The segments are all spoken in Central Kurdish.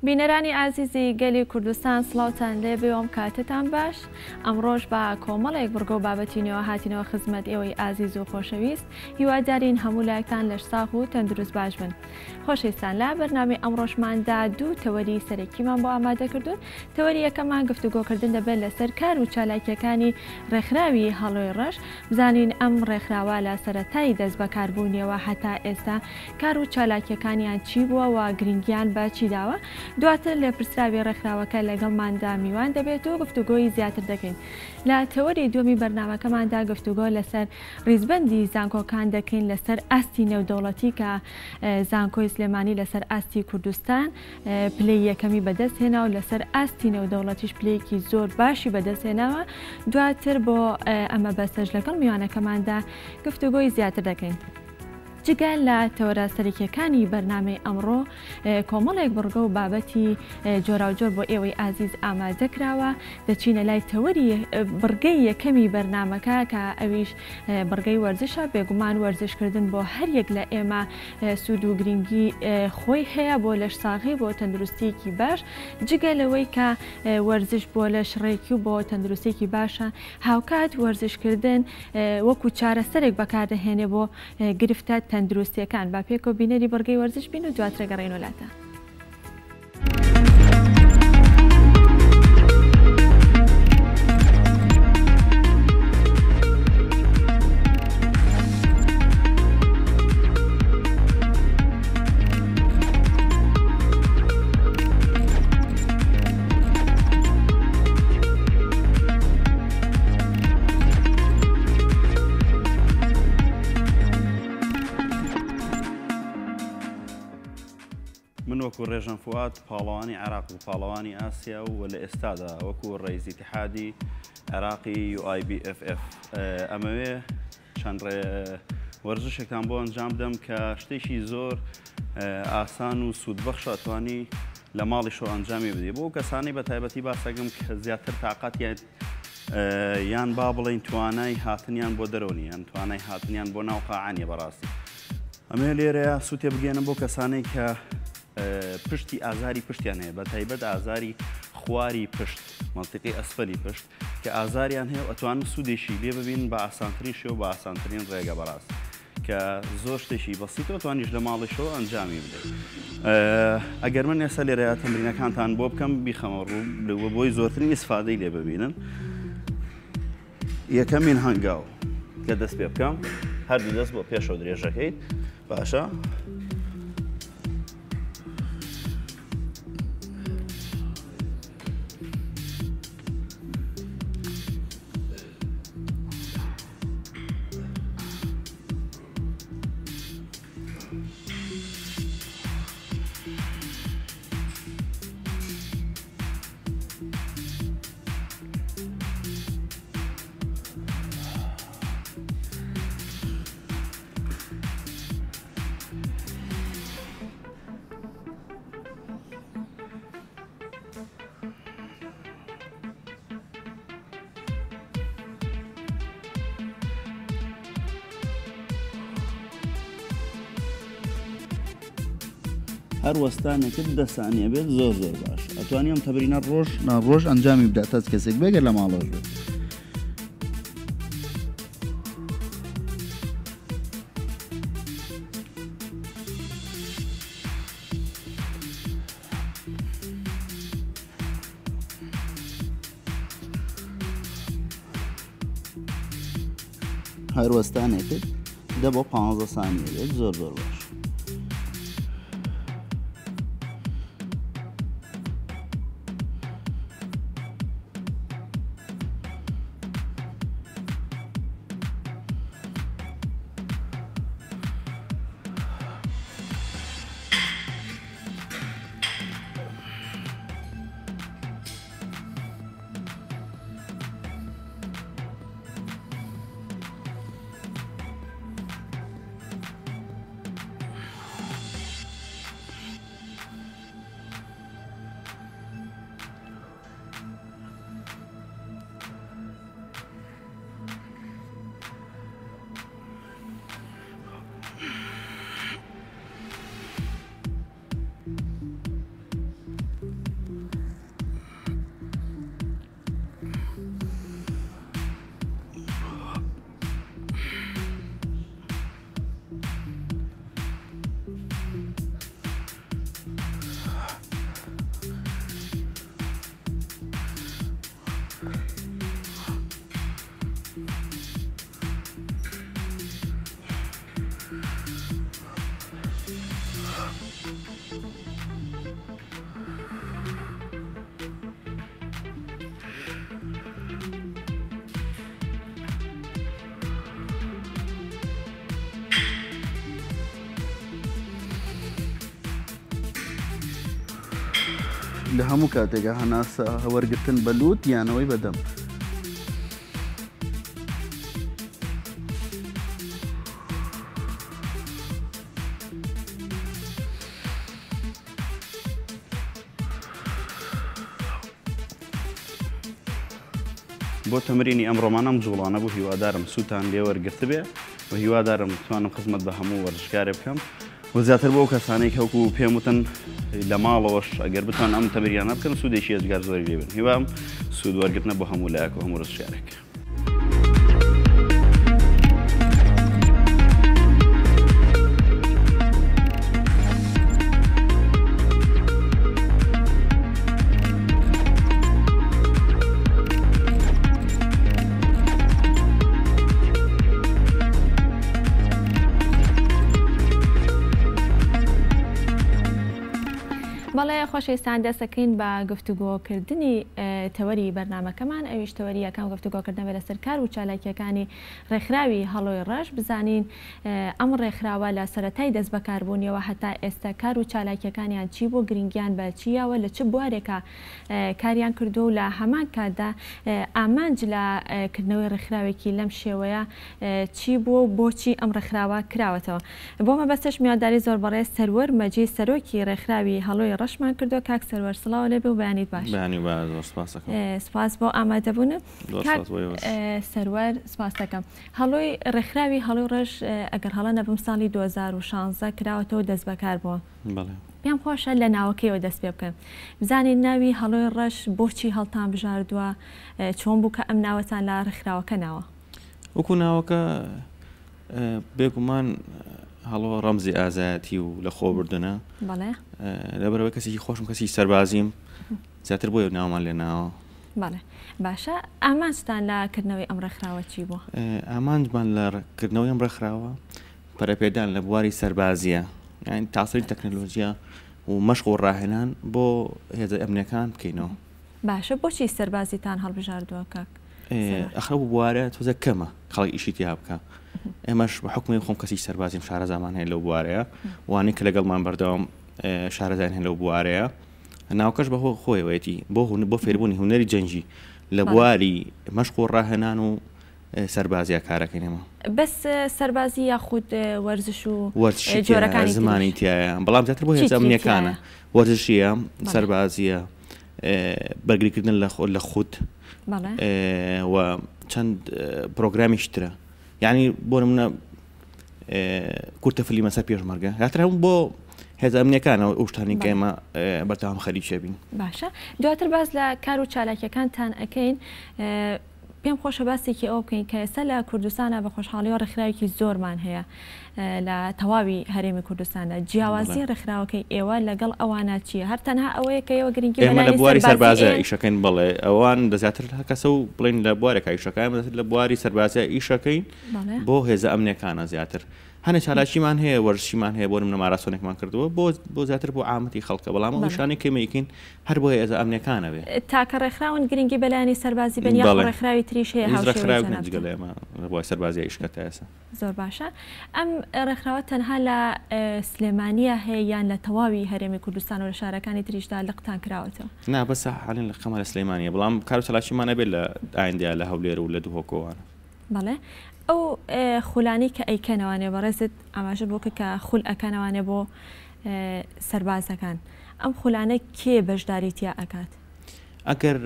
بینەرانی ئازیزی گەلی کوردستان سڵاوتان لێ بێوم کاتتان باش ئەمڕۆژ بە کۆمەڵێک بڕگە و بابەتینەوە هاتینەوە خزمەت ئێوەی ئازیز و خۆشەویست هیوادارین هەموو لایەکتان لە ساغ و تەندروست باش بن. خۆشەویستان لا بەرنامەی ئەمڕۆژماندا دوو تەوەری سەرەکیمان بۆ ئامادە کردوون. تەوەری یەکەمان گفتوگۆکردن دەبێت لەسەر کار و چالاکیەکانی ڕێکخراوی هەڵۆی ڕەش. بزانین ئەم ڕێکخراوە لە سەرەتای دەست بەکاربوونیەوە هەتا ئێستا کار و چالاکیەکانیان چی بووە و گرنگیان بە چی داوە. دواتر لە پرسراوی ڕێکخراوەکە لەگەڵماندا میوان دەبێت و گفتوگۆی زیاتر دەکەین. لە تەوەری دووەمی بەرنامەکەماندا گفتوگۆ لەسەر ڕیزبەندی زانکۆکان دەکەین لەسەر ئاستی نێودەوڵەتی کە زانکۆی سلێمانی لەسەر ئاستی کوردستان پلەی یەکەمی بەدەستهێنا و لەسەر ئاستی نێودەوڵەتیش پلەیەکی زۆر باشی بەدەستهێناوە. دواتر بۆ ئەمە بەسەر لەگەڵ میوانەکەماندا گفتوگۆی زیاتر دەکەین. جگە لە تەوەرە سەرەکیەکانی بەرنامەی ئەمڕۆ کۆمەڵێک بڕگە و بابەتی جۆراوجۆر بۆ ئێوەی ئازیز ئامادە کراوە. دەچینە لای تەوەری بڕگەی یەکەمی بەرنامەکە کە ئەویش بڕگەی وەرزشە. بێگومان وەرزشکردن بۆ هەر یەک لە ئێمە سوود و گرنگی خۆی هەیە بۆ لەش ساغی بۆ تەندروستیەکی باش. جگە لەوەی کە وەرزش بۆ لە شڕێکی و بۆ تەندروستێکی باشە، هاوکات وەرزشکردن وەکو چارەسەرێک بەکاردەهێنێ بۆ گرفتە تەندروستیەکان. با پێکەوە بینەری بەرگەی وەرزش بین و دواترە گەڕێن وڵاتە. من وەکو ڕێژان فواد پاڵەوانی عێراق و پاڵەوانی ئاسیا و لە ئێستادا وەکو ڕئیسی اتحادی عێراقی UIBFF ئەمەوێ چەند وەرزشێکتان بۆ ئەنجام بدەم کە شتێکی زۆر ئاسان و سوودبەخش ئەتوانی لە ماڵیشەوە ئەنجامی بدەیت بۆ کەسانی بە تایبەتی باسەگەم کە زیاتر تااقەت یان با بڵێن توانای هاتنیان بۆ دەرەوە یان توانای هاتنیان بۆ ناو قاعانیە بەڕاستی. ئەمێ لێرەیە سووتێ بگەێنم بۆ کەسانەی کە پشتی ئازاری پشتیان هەیە، بە تایبەت ئازاری خواری پشت مەڵتقی ئەسفەلی پشت کە ئازاریان هەیە ئەتوانن سوودێکی لێ ببین بە ئاسانترین شێوە بە ئاسانترین ڕێگە بەڕاست کە زۆر شتێکی بەسیتەوە توانیش لە ماڵیشەوە ئەنجامی بدەیت. ئەگەر من ئێستا لێرەیە تەمرینەکانتان بۆ بکەم بیخەمە ڕوو بۆی زۆرترین ئیسفادەی لێ ببینن. یەکەمین هەنگاو کە دەست پێ بکەم هەردوو دەست بۆ پێشەوە درێژەکەیت باشە. هەر وەستانێکت 10 سانیە بێت زۆر باش. ئەتوانی ئەم تەمرینە ڕۆژ ناڕۆژ ئەنجامی بدات تا کەسێک بێگەر لە ماڵەوە بێت. هەر وەستانێکت 10 بۆ 15 سانیە بێت زۆر باش. لە هەموو کاتێکە هەناسە وەرگتن بەلووت یانەوەی بەدەم. بۆ تەمرینی ئەمڕۆمانەم جوڵانە بوو هیوادارم سووتان لێ وەرگرت بێ و هیوادارم توانم خزمەت بە هەموو وەرزشکارێ بکەم و زیاتر بۆ کەسانەی کەوکو پێم وتن لە ماڵەوەش ئەگەر بتوان ئەم تەمریانە بکەن سوودێکی ێزگار زۆری لێ بن. هیوام سوود وەرگرتنە بۆ هەموو لایەک و هەموو وەرزشکارێک. بەڵێ خۆشەویستان دەستەکەین بە گفتوگۆکردنی تەوەری بەرنامەکەمان ئەویش تەوەری یەکەم گفتوگۆکردنەوە لەسەر کار و چالاکیەکانی ڕێکخراوی هەڵۆی ڕەش بزانین ئەم ڕێکخراوە لە سەرەتای دەست بەکاربوونیەوە هەتا ئێستا کار و چالاکیەکانیان چی بۆ گرنگیان بە چیەوە لە چ بوارێکە کاریان کردو و لە هەمان کاتدا ئامانج لە کردنەوەی ڕێکخراوێکی لەم شێوەیە چی بوو بۆچی ئەم ڕێکخراوە کراوەتەوە. بۆ مەبەستەش میوانداری زۆر بەڕێز سەروەر مەجید سەرۆکی ڕێکخراوی هەڵۆی ڕەشمان کردو. کاک سەروەر سڵاو لێبێ و بەیانیت باش. سپاس بۆ ئامادەبوونە. سەروەر سپاس دەکەم. هەڵۆی ڕێکخراوی هەڵۆی ڕەش ئەگەر هەڵە نەبم ساڵی 2016 کراوەتەوە دەست بەکار بووە. پێم خۆشە لە ناوەکەیەوە دەست پێ بکەم. بزانین ناوی هەڵۆی ڕەش بۆچی هەڵتان بژاردووە، چۆن بوو کە ئەم ناوەتان لە ڕێکخراوەکە ناوە؟ وەکو ناوەکە بێگومان هەڵۆ ڕەمزی ئازایەتی و لە خۆبردنە. بەڵێ لەبەرەوەی کەسێکی خۆشم کەسی سەربازیم زیاتر بۆیە ناومان لێ ناوە. بەڵێ باشە ئامانجتان لە کردنەوەی ئەم ڕێکخراوە چی بووە؟ ئامانجمان لە کردنەوەی ئەم ڕێکخراوە پەرەپێدان لە بواری سەربازیە، یعنی تاسەری تەکنۆلۆژیا و مەشق و ڕاهێنان بۆ هێزە ئەمنیەکان بکەینەوە. باشە بۆچی سەربازیتان هەڵبژاردووە کاک؟ ئەخە بوارە تۆزە کەمە خەڵکی ئیشی تیا بکە. ئێمەش بە حکمی خۆم کەسی سەربازیم شارەزامان هەیە لەو بوارەیە، وانەی کە لەگەڵمان بەردەوام شارەزایان هەیە لەو بوارەیە. ناوکەش بە خۆیەوەیەتی بۆ فێربوونی هونەری جەنجی لە بواری مەشق و ڕاهێنان و سەربازیە کارەکەینەوە. بەس سەربازی یاخود وەرزش و جۆرەکانی زمانی تایە، بەڵام زیاتر بۆ هێزە ئەمنیەکانە. وەرزشیە، سەربازیە، بەرگریکردن لە خود و چەند پرۆگرامیش ترە. یعنی بۆ نمونە کورتە فیلمە سەر پێشمەرگە هاتر هەموو بۆ هێزە ئەمنیەکانەوە ئەو شتانی کە ئێمە بەردەوام خەریکە بین. باشە دواتر باز لە کار و چالاکیەکانتان ئەەکەین. پێم خۆشە باسێکی ئەو بکەین کە ئێستا لە کوردستانە بە خۆشحاڵی و ڕێکخراوێکی زۆرمان هەیە لە تەواوی هەرێمی کوردستانە. جیاوازی ڕێکخراوەکەی ئێوە لەگەڵ ئەوانە چییە؟ هەر تەنها ئەوەیە کە ئێوە گرنگی ئێمە لە بواری سەربازە ئیشەکەین. بڵێ ئەوان دەزیاتر کەسە و بڵین لە بوارێکە ئیشەکەی لە بواری سەربازە ئیشەکەین بۆ هێزە ئەمنیەکانە زیاتر. هەنێ چالاکیمان هەیە، وەرزشیمان هەیە، بۆ نمونە ماراتۆنێکمان کردووە بۆ زیاتر بۆ عامەتی خەڵکە، بەڵام ئەو نیشانەی کەمەیەکەین هەر بۆ هێزە ئەمنیەکانە بێ. تاکە ڕێکخراون گرنگی بەلایانی سەربازی بن یا ڕێکخراوی تریش هەیە هاوشێوەیە بۆ سەربازی ئیشکەتە ئێستا. زۆر باشە. ئەم ڕێکخراوە تەنها لە سلێمانیە هەیە یان لە تەواوی هەرێمی کوردستان و لە شارەکانی تریشدا لقتان کراوەتەوە؟ نا بەس حالین لە قەمە لە سلێمانیە، بەڵام کار و چالاکیمانە بێت لە ئایندیا لە هەولێر و لە دووهۆکۆوانە. بەڵێ ئەو خولانی کە ئەیکەنەوانێ بەڕێزت ئاماژە بۆ کە خول ئەکەنەوانێ بۆ سەربازەکان، ئەم خولانە کێ بەشداریتیا ئەکات؟ ئەگەر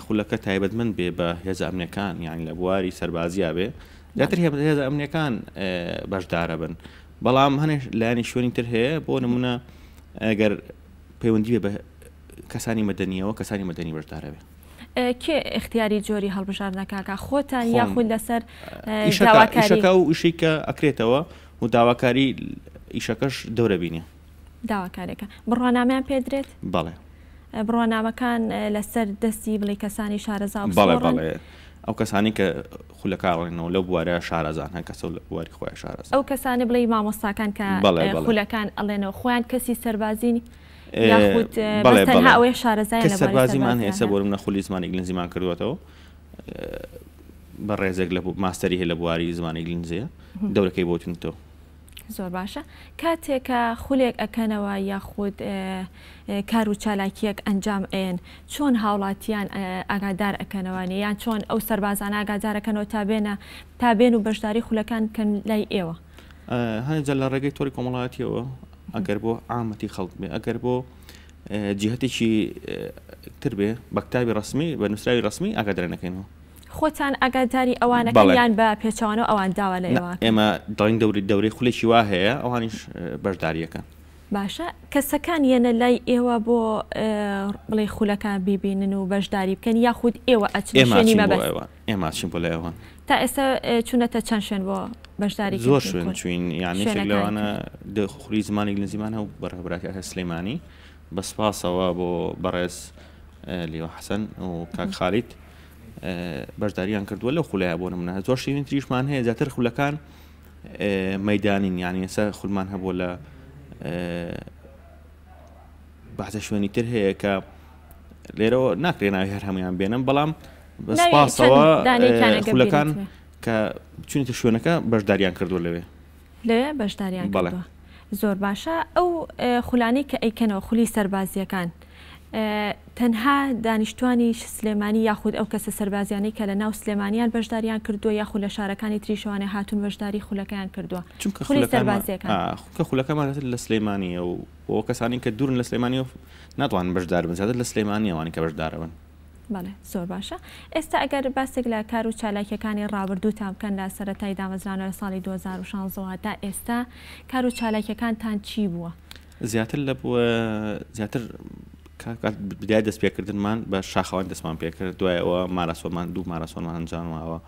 خولەکە تایبەتمەند بێ بە هێزە ئەمنیەکان یانی لە بواری سەربازیە بێ زیاتر هێزە ئەمنیەکان بەشدارە بن. بەڵام هەنێ لایانی شوێنی تر هەیە بۆ نمونە ئەگەر پەیوەندی بێ بە کەسانی مەدەنیەوە کەسانی مەدەنی بەشدارە بێ. کێ اختیاری جۆری هەڵبژاردنەکە خۆتان یاخود لەسەر ئیشەکە و ئیشی کە ئەکرێتەوە و داواکاری ئیشەکەش دەورە بینێ داواکارێکە بڕوانامەیان پێدرێت؟ بەڵێ بڕوانامەکان لەسەر دەستی بڵێ کەسانی شارەزا بەڵێ ئەو کەسانی کە خولەکاڕێنەوە لەو بوارە شارەزان هەن کەسە لە بواری خۆی شارەزان ئەو کەسانی بڵێ مامۆستاکان کە خولەکان ئەڵێنەوە خۆیان کەسی سەربازین یاخود بەستەنها ئەوەی شارەزای لە سەربازیمان هەیە سە بۆ منە خولی زمانی ئینگلیزیمان کردوێتەوە بە ڕێزێک لە ماستەری هەیە لە بواری زمانی ئینگلیزیە دەورەکەی بۆتونتەوە. زۆر باشە کاتێکە خولێک ئەکەنەوە یاخود کار و چالاکیەک ئەنجام ئێن چۆن هاوڵاتیان ئاگادار ئەەکەنەوەنی یان چۆن ئەو سەربازان ئاگادارەکەنەوە تا بێن و بەشداری خولەکان کەن لای ئێوە هەنجە لە ڕێگەی تۆری کۆمەڵایەتیەوە ئەگەر بۆ عامەتی خەڵک بێ ئەگەر بۆ جیهەتێکی تر بێ بە کتابی ڕسمی بە نووسراوی ڕسمی ئاگادارەکەینەوە. خۆتان ئاگاداری ئەوانەکەیان بە پێچوانەوە ئەوان داوا لە ئێوە ئێمە دڵین دەورەی خولێکی وا هەیە ئەوانیش بەشداریەکەن. باشە کەسەکان یەنە لای ئێوە بۆ بڵێ خولەکان بیبینن و بەشداری بکەن یاخود ئێوە ئەچێنی مەبەست ئێمە چین بۆ لە ئێوە تا ئێستا چونەتە چەند شوێن بۆ بەشداری زۆر شوێن چوین یانی لەوانە خولی زمانی ئینگلیزیمان هەو بەڕێبراتی سلەیمانی بە سپاسەوە بۆ بەڕێز لیوە حەسەن و کاک خالید بەشداریان کردووە لەو خولایە بۆ نمونە زۆر شێوین تریشمان هەیە زیاتر خولەکان مەیدانین یانی ئێستا خولمان هەبووە لە بەعزە شوێنی تر هەیە کە لێرەوە ناکرێ ناوی هەر هەمویان بێنم بەڵام بەسپاسەوە خولەکان کە چونیتە شوێنەکە بەشداریان کردووە لەوێ بەشداریان کردووە. زۆر باشە ئەو خولانی کە ئەیکەنەوە خولی سەربازیەکان تەنها دانیشتوانی سلێمانی یاخود ئەو کەسە سەربازیانی کە لە ناو سلێمانیان بەشداریان کردووە یاخود لە شارەکانی تریشوانێ هاتون بەشداری خولەکەیان کردووە خولی سەربازیەکان کە خولەکەمان لە سلێمانیە و بۆ کەسانی کە دوورن لە سلێمانی و ناتوانن بەشدار بن زیاتر لە سلێمانیەوانی کە بەشدارەبن. بەڵێ زۆر باشە. ئێستا ئەگەر باسێک لە کار و چالاکیەکانی ڕابردووتان بکەن لە سەرەتای دامەزرانە لە ساڵی 2016 تا ئێستا کار و چالاکیەکانتان چی بووە؟ زیاتر لە زیاتر بدای دەست پێکردنمان بە شاخەوان دەستمان پێکرد دوایەوە ماراسۆمان دوو ماراسۆنمان ئەنجامەوە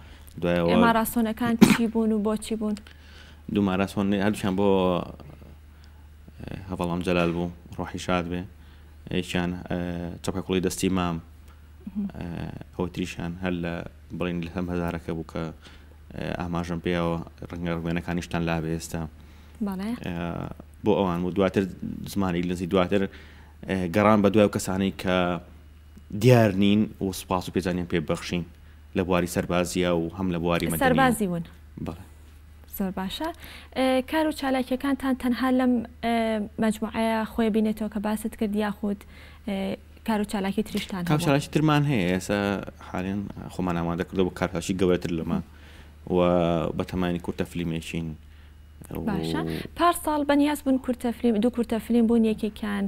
دوایەوە ماراسۆنەکان چی بوون و بۆچی بوون؟ دوو ماراسۆن هەردووشیان بۆ هەڤەڵام جەلال بوو ڕۆحی شاد بێ یەکیان چەپە کوڵی دەستی مام ئەوە تریشیان هەر لە بڵین لە هەم هەزارەکە بوو کە ئاماژەم پێیەوە ڕەنگە ڕوێنەکانیشتان لابێ ئێستا بۆ ئەوان و دواتر زمانی ئینگلیزی دواتر گەڕان بە دوای کەسانی کە دیار نین و سوپاس و پێزانیان پێبەخشین لە بواری سەربازیە و هەم لە بواری مەدەنیە سەربازی ون. بەڵێ زۆر باشە. کار و چالاکیەکانتان تەنها لەم مەجموعەیە خۆی بینێتەوە کە باست کرد یاخود کار و چالاکی تریشتان کار و چالاکی ترمان هەیە ئێستا حالیان خۆمان ئامادە کردەوە بۆ کارپاشی گەورەتر لەمە و بە تەمانی کورتە فلیمێکین. باشە پارساڵ بەنیاز بوون دوو کورتە فلیم بوون یەکێکیان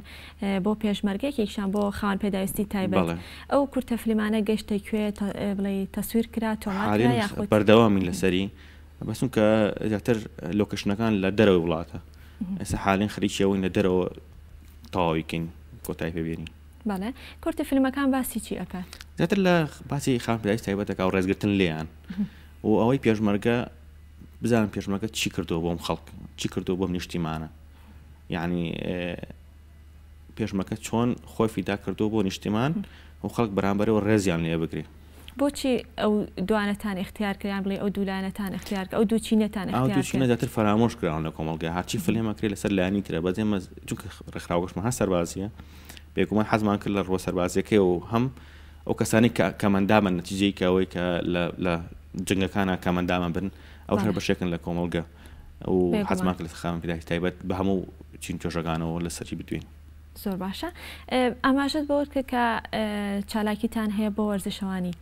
بۆ پێشمەرگەیەکێکشان بۆ خاوەن پێداویستی تایبەت ئەو کورتە فلیمانە گەشتە کوێ بڵێ تەسویر کرا تۆماترا یاخود بەردەوامی لەسەری بەسون کە زیاتر لۆکەشنەکان لە دەرەوەی وڵاتە ئێستا حالین خەریکیەوەی لە دەرەوە تەواویکەین کۆتای پێبێنی. بەڵێ کورتە فیلمەکان باسی چی ئەکات؟ زیاتر لە باسی خاوەن پێداویستی تایبەتەکە و ڕێزگرتن لێیان و ئەوەی پێشمەرگە بزانم پێشمەرگە چی کردووە بۆم خەڵک چی کردووە بۆم نیشتیمانە یعنی پێشمەکە چۆن خۆی فیدا کردووە بۆ نیشتیمان و خەڵک بەرامبەرەوە ڕێزیان لێ بگرێ. بۆچی ئەو دوانەتان اختیار کردیان بڵێ ئەو دوولانەتان اختیار ئەو دوو چینەتان ئەو دوو چینە زیاتر فەرامۆش کراون لە کۆمەڵگە هەرچی فلێمەکرێ لەسەر لایانی ترە بەس ئێمە چونکە ڕێکخراوەشمان هەست سەربازیە بێگومان حەزمان کرد لە ڕۆ سەربازیەکەی و هەم ئەو کەسانی کەمەندامن نەتیجەی کەوەی کە لە جنگەکانە کەمەندامە بن ئەو هەر بەشێکن لە کۆمەڵگە و حەزمان کرد لە خاوەن پێداویستی تایبەت بە هەموو چین تۆژەکانەوە لەسەری بتوین. زۆر باشە. ئاماژەت بۆ کرد کە چالاکیتان هەیە بۆ وەرزشەوانی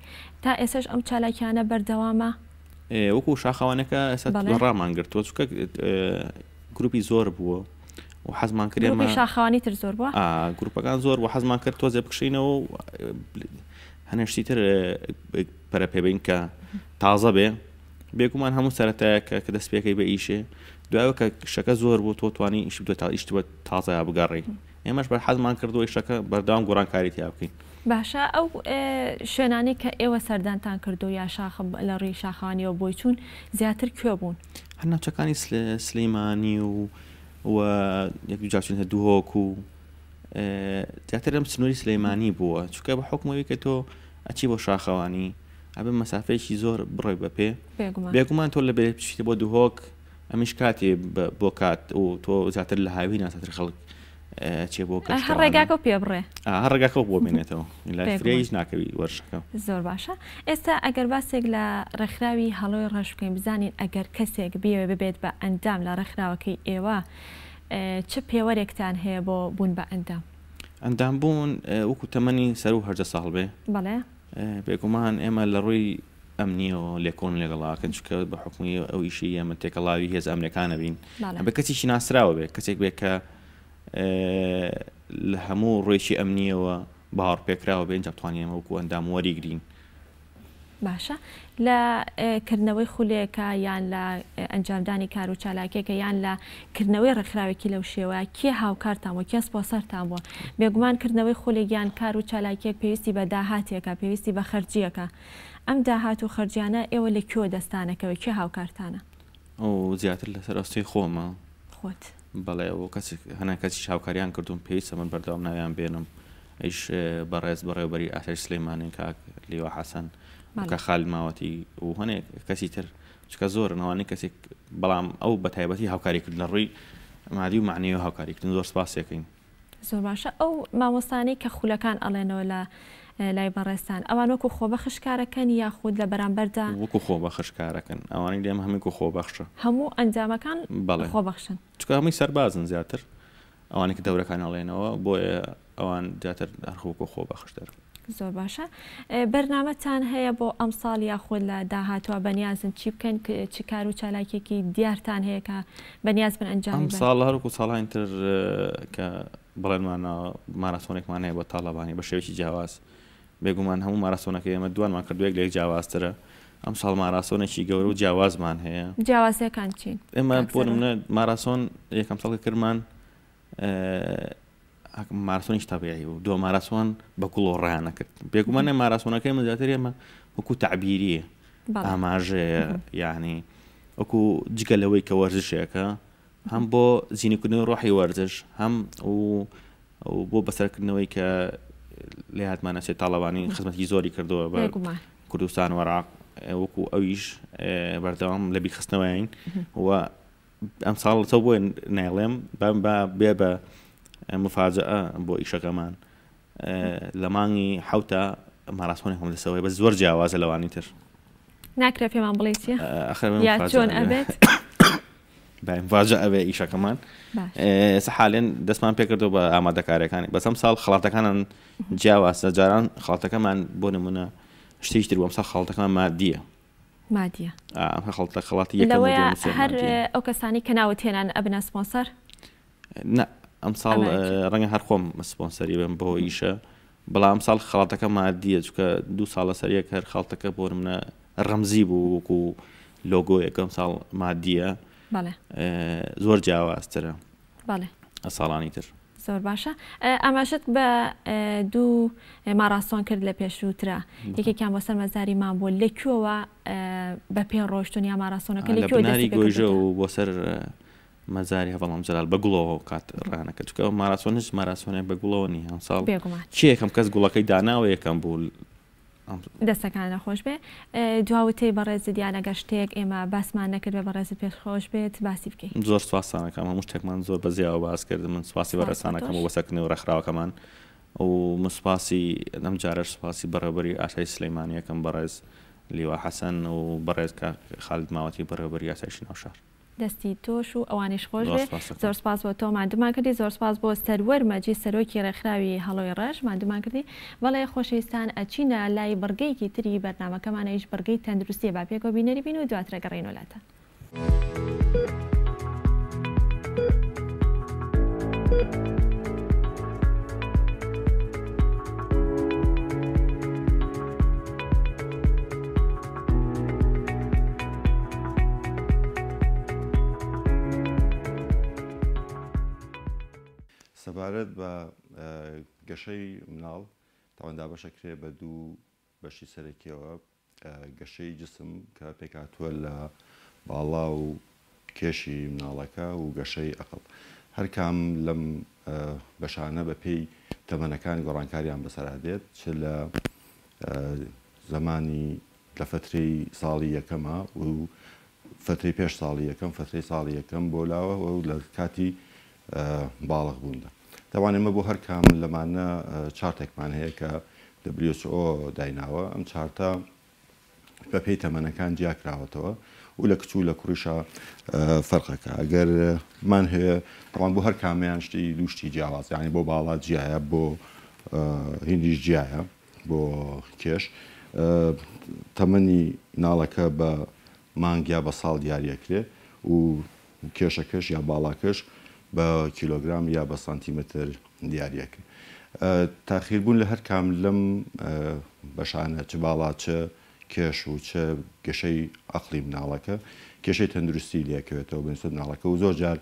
تا ئێسش ئەم چالاکیانە بەردەوامە وەکو شاخەوانەکە ئێستا ڕامان گرتووە چونکە گروپی زۆر بووە و حەزمان کردێمە شاخەوانی تر زۆر بووە گروپەکان زۆر و حەزمان کرد تۆزێ بکشینەوە و هەنێشتی تر پەرە پێبین کە تازە بێ بێگومان هەموو سەرەتایە کە دەست پێکەی بە ئیشێ دوایەوە کە شەکە زۆر بوو تۆ توانی ئیش ئیشت بە تازە بگەڕی ئێمەش بە حەزمان کردووە شەکە بەردەوام گۆڕانکاری تیا بکەین. باشە ئەو شوێنانی کە ئێوە سەردانتان کردو یا شاخ لە ڕێی شاخوانیەوە بۆی چوون زیاتر کوێ بوون؟ هەر ناوچەکانی سلەیمانی و یەک دوو جاچون هە دووهۆک و زیاتر ئەم سنووری سلەیمانی بووە چونکە بە حکمەوەی کە تۆ ئەچی بۆ شاخەوانی ئەبێ مەسافەیەکی زۆر بڕۆی بە پێ بێگومان تۆ لە بێ پشتە بۆ دووهۆک ئەمیش کاتێ بۆ کات و تۆ زیاتر لە هاوی ناسەتر خەڵک چێ بۆ هەر ڕێگاکە پێ بڕێ هەر ڕێگاکە بۆ بێنێتەوە لای فرێژ ناکەوی وەرشەکە زۆر باشە. ئێستا ئەگەر باسێک لە ڕێکخراوی هەڵۆی ڕەش بکەین بزانین ئەگەر کەسێک بێوێ ببێت بە ئەندام لە ڕێکخراوەکەی ئێوە چه پێوەرێکتان هەیە بۆ بوون بە ئەندام؟ ئەندام بوون وەکو تەمەنی سەر و هەرجە ساڵ بێ بەڵێ بێگومان ئێمە لە ڕووی ئەمنیەوە لێکۆن لەگەڵاکەن چکە بە حکومی ئەو ئیشی ئێمە تێکەڵاوی هێز ئەمریکانە بین بە کەسیشی ناسراوە بێ کەسێک بێت کە لە هەموو ڕێکی ئەمنیەوە باوەڕ پێکراوە بێن جاتوانین ئەمە وەکو ئەندام وەریگرین. باشە لە کردنەوەی خولێکە یان لە ئەنجامدانی کار و چالاکێکە یان لە کردنەوەی ڕێکخراوێکی لەو شێوە کێ هاوکارتان بۆ کێ سپۆسەرتان بووە؟ بێگومان کردنەوەی خولێکیان کار و چالاکێک پێویستی بە داهاتێکە پێویستی بە خەرجیەکە ئەم داهات و خەرجیانە ئێوە لە کێوە دەستانەکەوە کێ هاوکارتانە؟ ئەو زیاتر لەسەر ئەستۆی خۆمە خۆت بەڵێ ئەو هەنا کەسی هاوکاریان کردوم پێویستە من بەردەوام ناویان بێنم ئەیش بەڕێز بەڕێوەبەری ئاسای سلەیمانی کاک لیوە حەسەن کە خالی ماوەتی و هەنێک کەسی تر چکە زۆر نەوانی کەسێک بەڵام ئەو بە تایبەتی هاوکاریکردن لە ڕووی مادی و معنیەوە هاوکاریکردن زۆر سپاسێکین. زۆر باشە. ئەو مامۆستانەی کە خولەکان ئەڵێنەوە لە لای بەڕێستان ئەوان وەکو خۆبەخش کارەکەن یاخود لە بەرامبەردا وەکو خۆبەخش کارەکەن ئەوانی لێم هەمووی ماراسۆنیش تەبیعی و دو ماراسۆن بە گوڵۆ ڕیانەکرد بێگومانە ماراسۆنەکەی زیاتر ئێمە وەکو تعبیریە ئاماژەیە یعنی وەکو جگەلەوەی کە وەرزشێکە هەم بۆ زیینکردنەوەی ڕۆحی وەرزش هەم بۆ بەسەرکردنەوەی کە لێ هاتمانە سێ تاڵەوانی خزمەتی زۆری کردووە بە کوردستان و عێراق وەکو ئەویش بەردەوام لە بیرخستنەوەین و ئەم ساڵ تۆ بۆ ناڵێم بێ بە مفاجئە بۆ ئیشەکەمان لە مانگی حوتە ماراسۆنێک هەمدەسەوەی بە زۆر جیاوازە لەوانی تر ناکرێت پێمان بڵێ چیە یا چۆن ئەبێت مفاجئە ئەبێ ئیشەکەمان سەحالێن دەستمان پێکردو بە ئامادەکاریەکانی بەسەم ساڵ خەڵاتەکانان جیاوازە جاران خەڵاتەکەمان بۆ نمونە شتێکی تر بۆم ساڵ خەڵاتەکەمان مادیە خەڵاتی لەوەیە هەر ئەو کەسانی کە ناوت هێنان ئەبنە سپۆنسەر ئەم ساڵ ڕەنگە هەر خۆم سپۆنسەری بم بۆ ئیشە بەڵام ساڵ خەڵاتەکە مادیە چکە 2 ساڵە سەریەک هەر خەڵتەکە بۆ منە ڕەمزی بوو وەکو لۆگۆ یەکەم ساڵ مادیە زۆر جیاوازترە ساڵانی تر. زۆر باشە. ئاماژت بە 2 ماراسۆن کرد لە پێشووترە یەکێکیان بۆ سەر مەزاریمان بۆ لەکوێوە بە پێ ڕۆشتون یا ماراسۆنەکە لەکوێ گۆیژە و بۆ سەر مەزاری هەوڵام جەلال بە گوڵەوە کات ڕانەکە چکە ماراسۆنش ماراسۆنێک بە گوڵەوە نی ئەم ساڵ چی یەکەم کەس گوڵەکەی داناوە یەکەم بوو دەستەکانە خۆش بێ دواوتەی بەڕێزت دیانە گەشتێک ئێمە باسمان نەکرد بە بەڕێزت پێش خۆش بێت باسی بکەین. زۆر سواسانەکەم هەموو شتێکمان زۆر بەزیاوە باس کرد من سواسی بەڕێستانەکەم و بەسەرکردنی و ڕێکخراوەکەمان و مسپاسی ئەم جارەش سپاسی بەڕێوەبەری ئاسای سلەیمانیەکەم بەڕێز لیوە حەسەن و بەڕێز خالید ماوەتی بەڕێوەبەری ئاسایشی ناوشار دەستی تۆش و ئەوانیش خۆش بێ. زۆر سپاس بۆ تۆ مادومان کردی زۆر سپاس بۆ سەروەرمەجی سەرۆکی ڕێکخراوی هەڵۆی ڕەش مادومان کردی. بەڵێ خۆشەویستان ئەچینە لای بەرگەیەکی تری بەرنامەکەمانەیش بەرگەی تەندروستی با پێکەوە بینەری بین و دواترە گەڕێین وڵاتە. سەبارەت بە گەشەی مناڵ تاواندا بەشەکرێ بە 2 بەشی سەرەکیەوە گەشەی جسم کە پێکاتووە لە باڵا و کێشی مناڵەکە و گەشەی ئەقڵ هەر کام لەم بەشانە بە پێی تەمەنەکانی گۆڕانکاریان بەسەرادێت چ لە زمانی لە فترەی ساڵی یەکەمە و فترەی پێش ساڵی یەکەم فترەی ساڵی یەکەم بۆ لاوە و لە کاتی باڵغ بووندا تاوان ئێمە بۆ هەر کام لەمانە چارتێکمان هەیە کە WHO دایناوە ئەم چارتە بە پێی تەمەنەکان جیاکراوەتەوە و لە کچوو لە کوڕیشە فەرقەکە ئەگەر مان هەیە تاوان بۆ هەر کامیان شتی دووشتی جیاواز یعنی بۆ باڵات جیایە بۆ هندیش جیایە بۆ کێش تەمەنی ناڵەکە بە مانگ یا بە ساڵ دیاریەکرێ و کێشەکەش یا باڵاکەش بە کیلۆگرام یا بە سانتیمتر دیاریەکە تاخیربوون لە هەر کام لەم بەشانە چ باڵات چ کێش و چه گەشەی عەقلی مناڵەکە کێشەی تەندروستی لێکەوێتەوە بنسبەت مناڵەکە و زۆر جار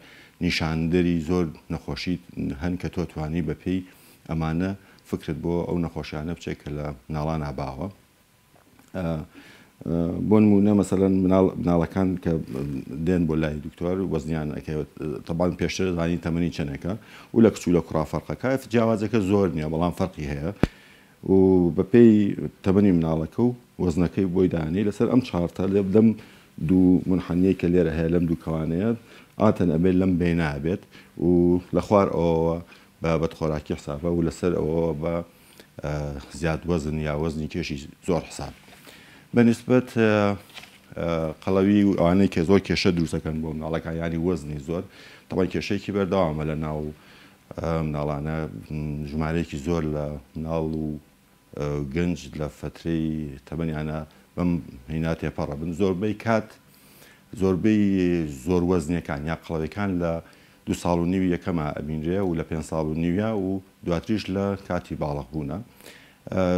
نیشاندەری زۆر نەخۆشی هەن کە تۆ توانی بە پێی ئەمانە فکرت بۆ ئەو نەخۆشیانە بچێت کە لە مناڵان ئاباوە بۆ نمونە مەسەلەن مناڵەکان کە دێن بۆ لای دکتۆر وەزنیان ئەکەوێت تەبان پێشتر زانی تەمەنی چەندێکە و لە کچوو لە کوڕا فەرقەکە جیاوازەکە زۆر نییە بەڵام فەرقی هەیە و بەپێی تەمەنی مناڵەکە و وەزنەکەی بۆی دانی لەسەر ئەم چارتە لەم دوو منحەنیەی کە لێرە هەیە لەم دوو کەوانەیە ئاتەن ئەبێت لەم بینە بێت و لە خوار ئەوەوە بە بەدخۆراکی حسابە و لەسەر ئەوە بە زیاد وەزن یا وەزنی کێشی زۆر حساب بەنسبەت قەڵەوی و ئەوانەی کە زۆر کێشە دروستەکەن بۆ مناڵەکان ینی وەزنی زۆر تەوان کێشەیەکی بەردەوامە لە ناو مناڵانە ژمارەیەکی زۆر لە مناڵ و گەنج لە فترەی تەمەنیانە بەم هینا تێپەڕە بن زۆربەی کات زۆربەی زۆر وەزنیەکان یا قەڵەوەکان لە 2 ساڵ و نیوی یەکەمە ئەبینرێ و لە 5 ساڵ و نیویە و دواتریش لە کاتی باڵغ بوونە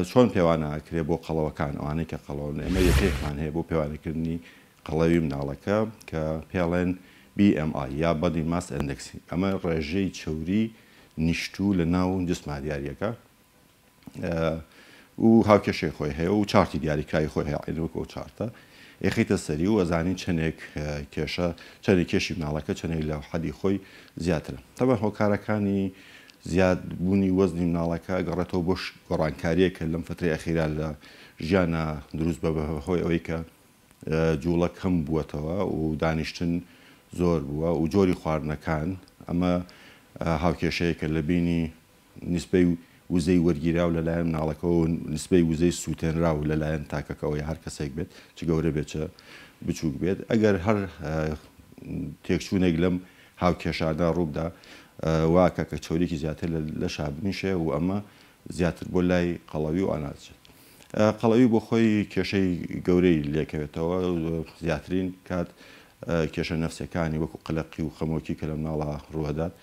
چۆن پێوانەکرێ بۆ قەڵەوەکان ئەوانەی کە قەڵەوە ئێمە یەکێکمان هەیە بۆ پێوانەکردنی قەڵەوی مناڵەکە کە پێڵێن BMI یا Body Mass Index ئەمە ڕێژەی چەوری نیشتوو لە ناو جسمە دیاریەکە و هاوکێشەی خۆی هەیە و چارتی دیاریکایی خۆی هەیە عینوەکە و چارتە یەخیتە سەری و ئەزانی چەندێک کێشە چەندێک کێشی مناڵەکە چەندێک لە حەدی خۆی زیاترە تەبە هۆکارەکانی زیادبوونی وەزنی مناڵەکە گەڕێتەوە بۆ گۆڕانکاریەکە لەم فترەی ئەخیرا لە ژیانە دروست بە بەهۆی ئەوەی کە جوڵە کەم بووەتەوە و دانیشتن زۆر بووە و جۆری خواردنەکان ئەمە هاوکێشەیەکە لە بینی نیسبەی وزەی وەرگیرا و لەلایەن مناڵەکەەوە نیسبەی وزەی سووتێنرا و لەلایەن تاکەکەەوە هەر کەسێک بێت چ گەورە بێت چە بچووک بێت ئەگەر هەر تێکچوونێک لەم هاوکێشانە ڕووبدا واکە کە چۆرێکی زیاتر لە شابنیشێ و ئەمە زیاتر بۆ لای قەڵەوی و ئاناچێت قەڵەوی بۆ خۆی کێشەی گەورەی لێکەوێتەوە زیاترین کات کێشە نەفسەکانی وەکو قلقی و خەمۆکی کە لە مناڵە ڕوەدات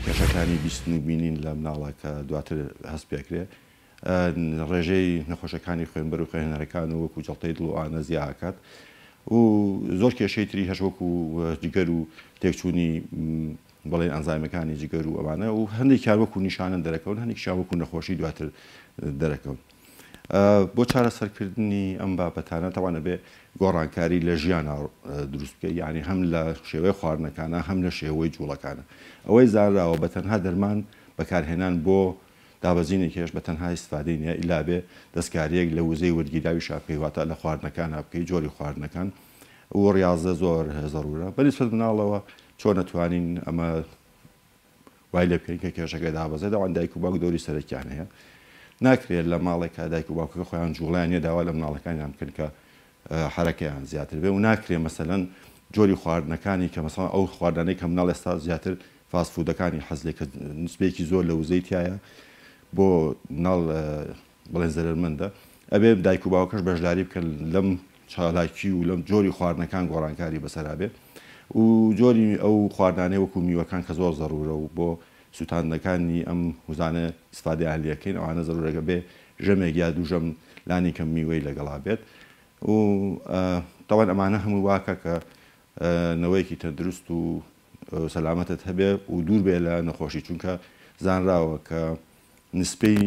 کێشەکانی بیستن و بینین لە مناڵە کە دواتر هەست پێکرێ ڕێژەی نەخۆشەکانی خوێنبەر و خوێنەرەکان و وەکو جەڵتەی دڵ و ئانە زیاکات و زۆر کێشەی تری هەش وەکو جگەر و تێکچوونی بەڵێن ئەنزایمەکانی جگەر و ئەوانە و هەندێکیان وەکو نیشانە دەرەکەون هەندێکیان وەکو نەخۆشی دواتر دەرەکەون بۆ چارەسەرکردنی ئەم بابەتانە تەوانە بێ گۆڕانکاری لە ژیانە دروست بکە یعنی هەم لە شێوەی خواردنەکانە هەم لە شێوەی جوڵەکانە ئەوەی زانراوە بە تەنها دەرمان بەکارهێنان بۆ دابەزینێکیش بە تەنها ئیسفادەی نیە ئیلا بێ دەستکاریەک لە وزەی وەرگیراوی شاپەیواتە لە خواردنەکان بکەی جۆری خواردنەکان و ڕاضە زۆر زەڕورە بەنسبەت مناڵەوە چۆن نەتوانین ئەمە وای لێ بکەین کە کێشەکە دابەزێت داوان دایک و باوک دەوری سەرەکیان هەیە ناکرێت لە ماڵێکا دایک و باوکەکە خۆیان جوڵیان نیە داوا لە مناڵەکانیان بکەن کە حرەکەیان زیاتر بێ و ناکرێ مەسەلەن جۆری خواردنەکانی کە مەسەڵەن ئەو خواردانەی کە مناڵ ئێستا زیاتر فاستفودەکانی حەزلێک کە نسبەیەکی زۆر لە وزەی تایە بۆ مناڵ بڵێن زەرمەندە ئەبێ دایک و باوکەش بەشداری بکەن لەم چالاکی و لەم جۆری خواردنەکان گۆڕانکاری بەسەرا بێ و جۆری ئەو خواردانەی وەکو میوەکان کە زۆر زەڕورە و بۆ سووتاندنەکانی ئەم وزانە ئیسفادەیان لەکەین ئەوانە زەڕورەکە بێ ژەمێک یا دووژەم لانی کەم میوەی لەگەڵا بێت و تاوان ئەمانە هەموو واکە کە نەوەیەکی تەندروست و سەلامەتت هەبێ و دوور بێ لە نەخۆشی چونکە زانراوە کە نسبەی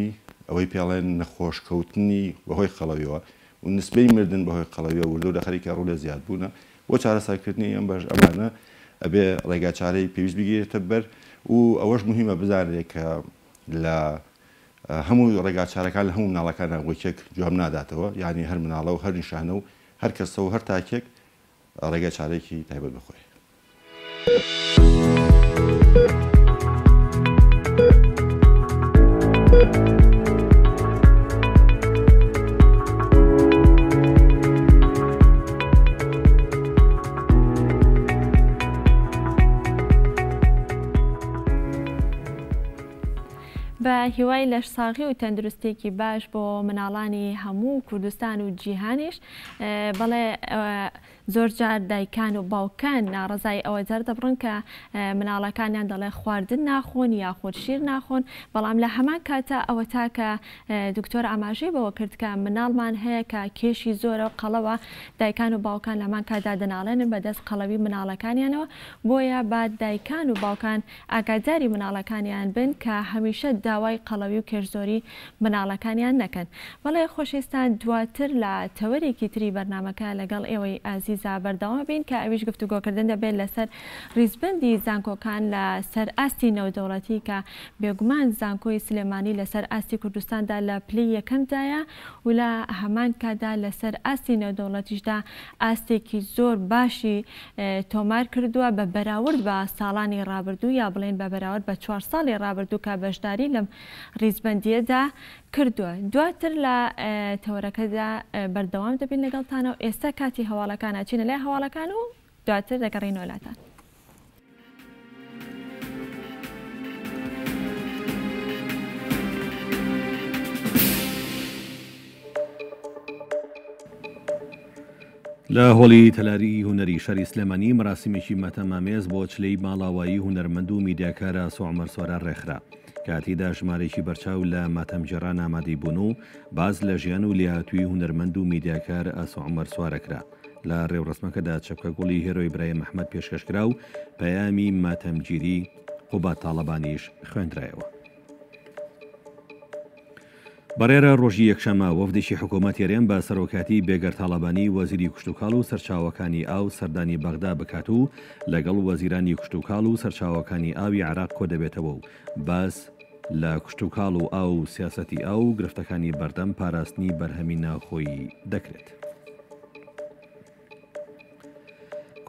ئەوەی پێڵێن نەخۆشکەوتنی بەهۆی قەڵەویەوە و نسبەی مردن بەهۆی قەڵەویە وردە و دەخەریکە ڕوو لە زیاد بوونە بۆ چارەسەرکردنی ئەم بەش ئەمانە ئەبێ ڕێگا چارەی پێویست بگیرێتە بەر و ئەوەش مهمە بزانێت کە لە هەموو ڕێگا چارەکان لە هەموو مناڵەکانە وەکێک جواب ناداتەوە، یعنی هەر مناڵە و هەر نیشانە و هەر کەسە و هەر تاکێک ڕێگە چارێکی تایبەت بخۆی. بە هیوای لەشساغی و تەندروستێکی باش بۆ مناڵانی هەموو کوردستان و جیهانیش، بەڵێ زۆرجار دایکان و باوکان ناڕزای ئەوە جەر دەبڕن کە مناڵەکانیان دەڵێ خواردن ناخۆن یاخود شیر ناخۆن، بەڵام لە هەمان کاتە ئەوە تاکە دکتۆر ئاماژەی بەوە کرد کە مناڵمان هەیە کە کێشی زۆرە و قەڵەوە دایکان و باوکان لەمان کادا دەناڵێنن بەدەست قەڵەوی مناڵەکانیانەوە، بۆیە با دایکان و باوکان ئاگاداری مناڵەکانیان بن کە هەمیشە داوای قەڵەوی و کێشزۆری مناڵەکانیان نەکەن. بەڵێ خۆشەویستان، دواتر لە تەوەرێکی تری بەرنامەکە لەگەڵ ئێوەی ئازیزە بەردەوام بین کە ئەویش گفتوگۆکردن دەبێت لەسەر ڕیزبەندی زانکۆکان لە سەر ئاستی نەودەوڵەتی کە بێگومان زانکۆی سلێمانی لەسەر ئاستی کوردستاندا لە پلەی یەکەمدایە و لە هەمان کادا لەسەر ئاستی نەودەوڵەتیشدا ئاستێکی زۆر باشی تۆمار کردووە بە بەراورد بە ساڵانی ڕابردوو، یا بڵێن بە بەراورد بە 4 ساڵی ڕابردوو کە بەشداری لەم ڕیزبەندیەدا کردووە. دواتر لە تەوەرەکەدا بەردەوام دەبین لەگەڵتانە و ئێستا کاتی هەواڵەکان ئاچینە لای هەواڵەکان و دواتر دەگەڕین وڵاتان. لە هۆڵی تەلاری هونەری شەری سلێمانی مراسیمێکی مەتەمامێز بۆ چلەی ماڵاوایی هونەرمەند و میدیاکارە سوعمەر سۆران ڕێکخرا. کاتیدا ژمارێکی بەرچاو لە ماتەمجێران ئامادەی بوون و باز لە ژیان و لێهاتووی هونەرمەند و میدیاکار ئاسوعمەر سوارەکرا. لە ڕێوڕسمەکەدا چەپکە گوڵی هێرۆی برای مەحمەد پێشکەشکرا و پەیامی ماتەمگیری قوبات تاڵەبانیش خوێندرایەوە. بەڕێرە ڕۆژی یەکشەمە وەفدێکی حکوومەت یێرێن بە سەرۆکاتی بێگەر تاڵەبانی وەزیری کشتتوکاڵ و سەرچاوەکانی ئاو سەردانی بەغدا بکات و لەگەڵ وەزیرانی کشتتوکاڵ و سەرچاوەکانی ئاوی عراق کۆ دەبێتەوە و باس لە کشتتوکاڵ و ئاو سیاسەتی ئاو و گرفتەکانی بەردەم پاراستنی بەرهەمی ناوخۆیی دەکرێت.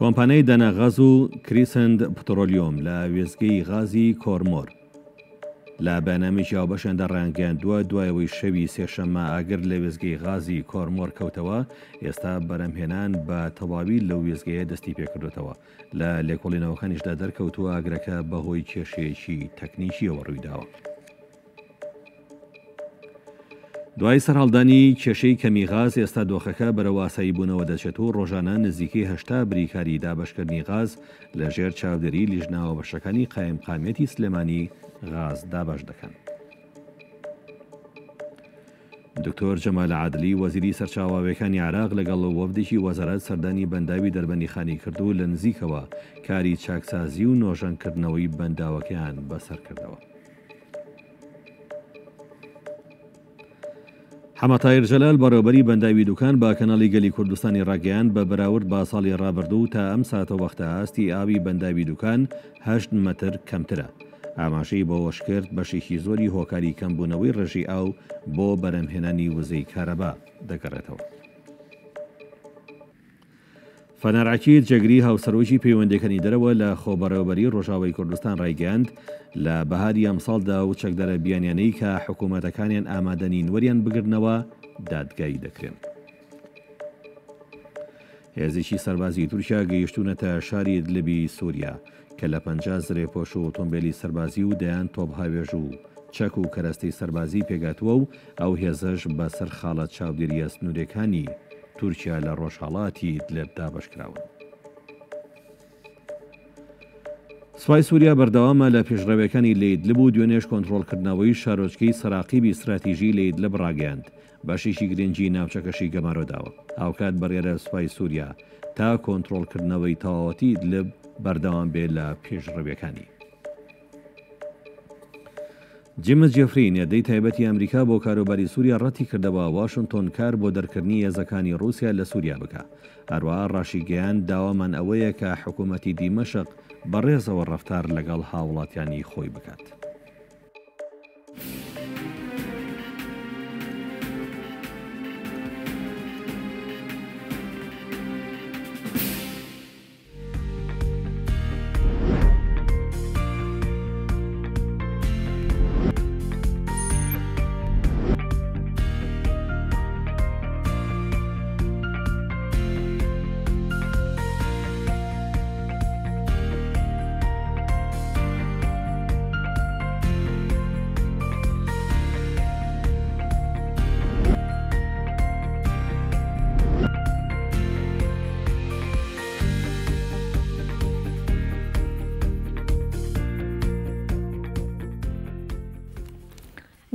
کۆمپانیای دەناغاز و کریسند پترۆلیۆم لە وێزگەی غازی کۆرمۆر لە بەنامێکی هاوبەشێندا ڕایانگەیاندووە دوایەوەی شەوی سێشەممە ئاگر لە وێزگەی غازی کۆرمۆر کەوتەوە، ئێستا بەرەمهێنان بە تەواوی لە وێزگەیە دەستی پێکردوێتەوە. لە لێکۆڵینەوەکانیشدا دەرکەوتووە ئاگرەکە بەهۆی کێشەیەکی تەکنیکیەوە ڕوویداوە. دوای سەرهەڵدانی کێشەی کەمی غاز ئێستا دۆخەکە بەرەو ئاسایی بوونەوە دەچێت و ڕۆژانە نزیکەی 80 بریکاری دابەشکردنی غاز لە ژێر چاودێری لیژناوە بەشەکانی قایمقامێتی سلێمانی غاز دابش دەکەن. دکتۆر جەمال عادلی وەزیری سەرچاوەکانی عراق لەگەڵ وەفدێکی وەزارەت سەردانی بەنداوی دەربەندی خانی کرد و لە نزیکەوە کاری چاکسازی و نۆژەنکردنەوەی بەنداوەکەیان بەسەر کردەوە. حەمەتایر جەلال بەڕێوەبەری بەنداوی دوکان با کەناڵی گەلی کوردستانی ڕاگەیان بە بەراورد با ساڵی ڕابردوو تا ئەم ساتە وەختە ئاستی ئاوی بەنداوی دوکان 8 مەتر کەمترە. ئاماژەی بۆەوەش کرد بەشێکی زۆری هۆکاری کەمبوونەوەی ڕێژی ئاو بۆ بەرەمهێنانی وزەی کارەبا دەگەڕێتەوە. فەنەرعەکیر جەگری هاوسەرۆژی پەیوەندەکانی دەرەوە لە خۆبەڕێوەبەری ڕۆژاوای کوردستان ڕایگەاند لە بەهاری ئەمساڵدا و چەکدەرە بیانیانەی کە حکوومەتەکانیان ئامادەنین وەریان بگرنەوە دادگایی دەکرێن. هێزێکی سەربازی تورکیا گەیشتونەتە شاری ئیدلیبی سووریا کە لە 50 زرێپۆش و ئۆتۆمبیلی سەربازی و دەیان تۆپ هاوێژ و چەک و کەرەستەی سەربازی پێگاتووە و ئەو هێزەش بەسەر خاڵە چاودێریە سنوورەکانی تورکیا لە ڕۆژهەڵاتی ئیدلیب دابەشکراون. سوپای سووریا بەردەوامە لە پێشڕەوەکانی لە ئیدلیب و دوێنێش کۆنتڕۆڵکردنەوەی شارۆچکەی سەراقیبی استراتیژی لە ئیدلیب ڕاگەیاند، بەشێکی گرنگی ناوچەکەشی گەمارۆداوە. ئاوکات بەڕێرە سوپای سووریا تا کۆنتڕۆڵکردنەوەی تەواوەتی ئیدلیب بەردەوام بێت لە پێشڕەوەکانی. جیمز جێفری نێردەی تایبەتی ئەمریکا بۆ کاروباری سووریا ڕەتی کردەوە واشنتۆن کار بۆ دەرکردنی هێزەکانی رووسیا لە سووریا بکە. هەروەها ڕاشیگەیان داوامان ئەوەیە کە حکوومەتی دیمەشق بەڕێزەوە ڕەفتار لەگەڵ هاوڵاتیانی خۆی بکات.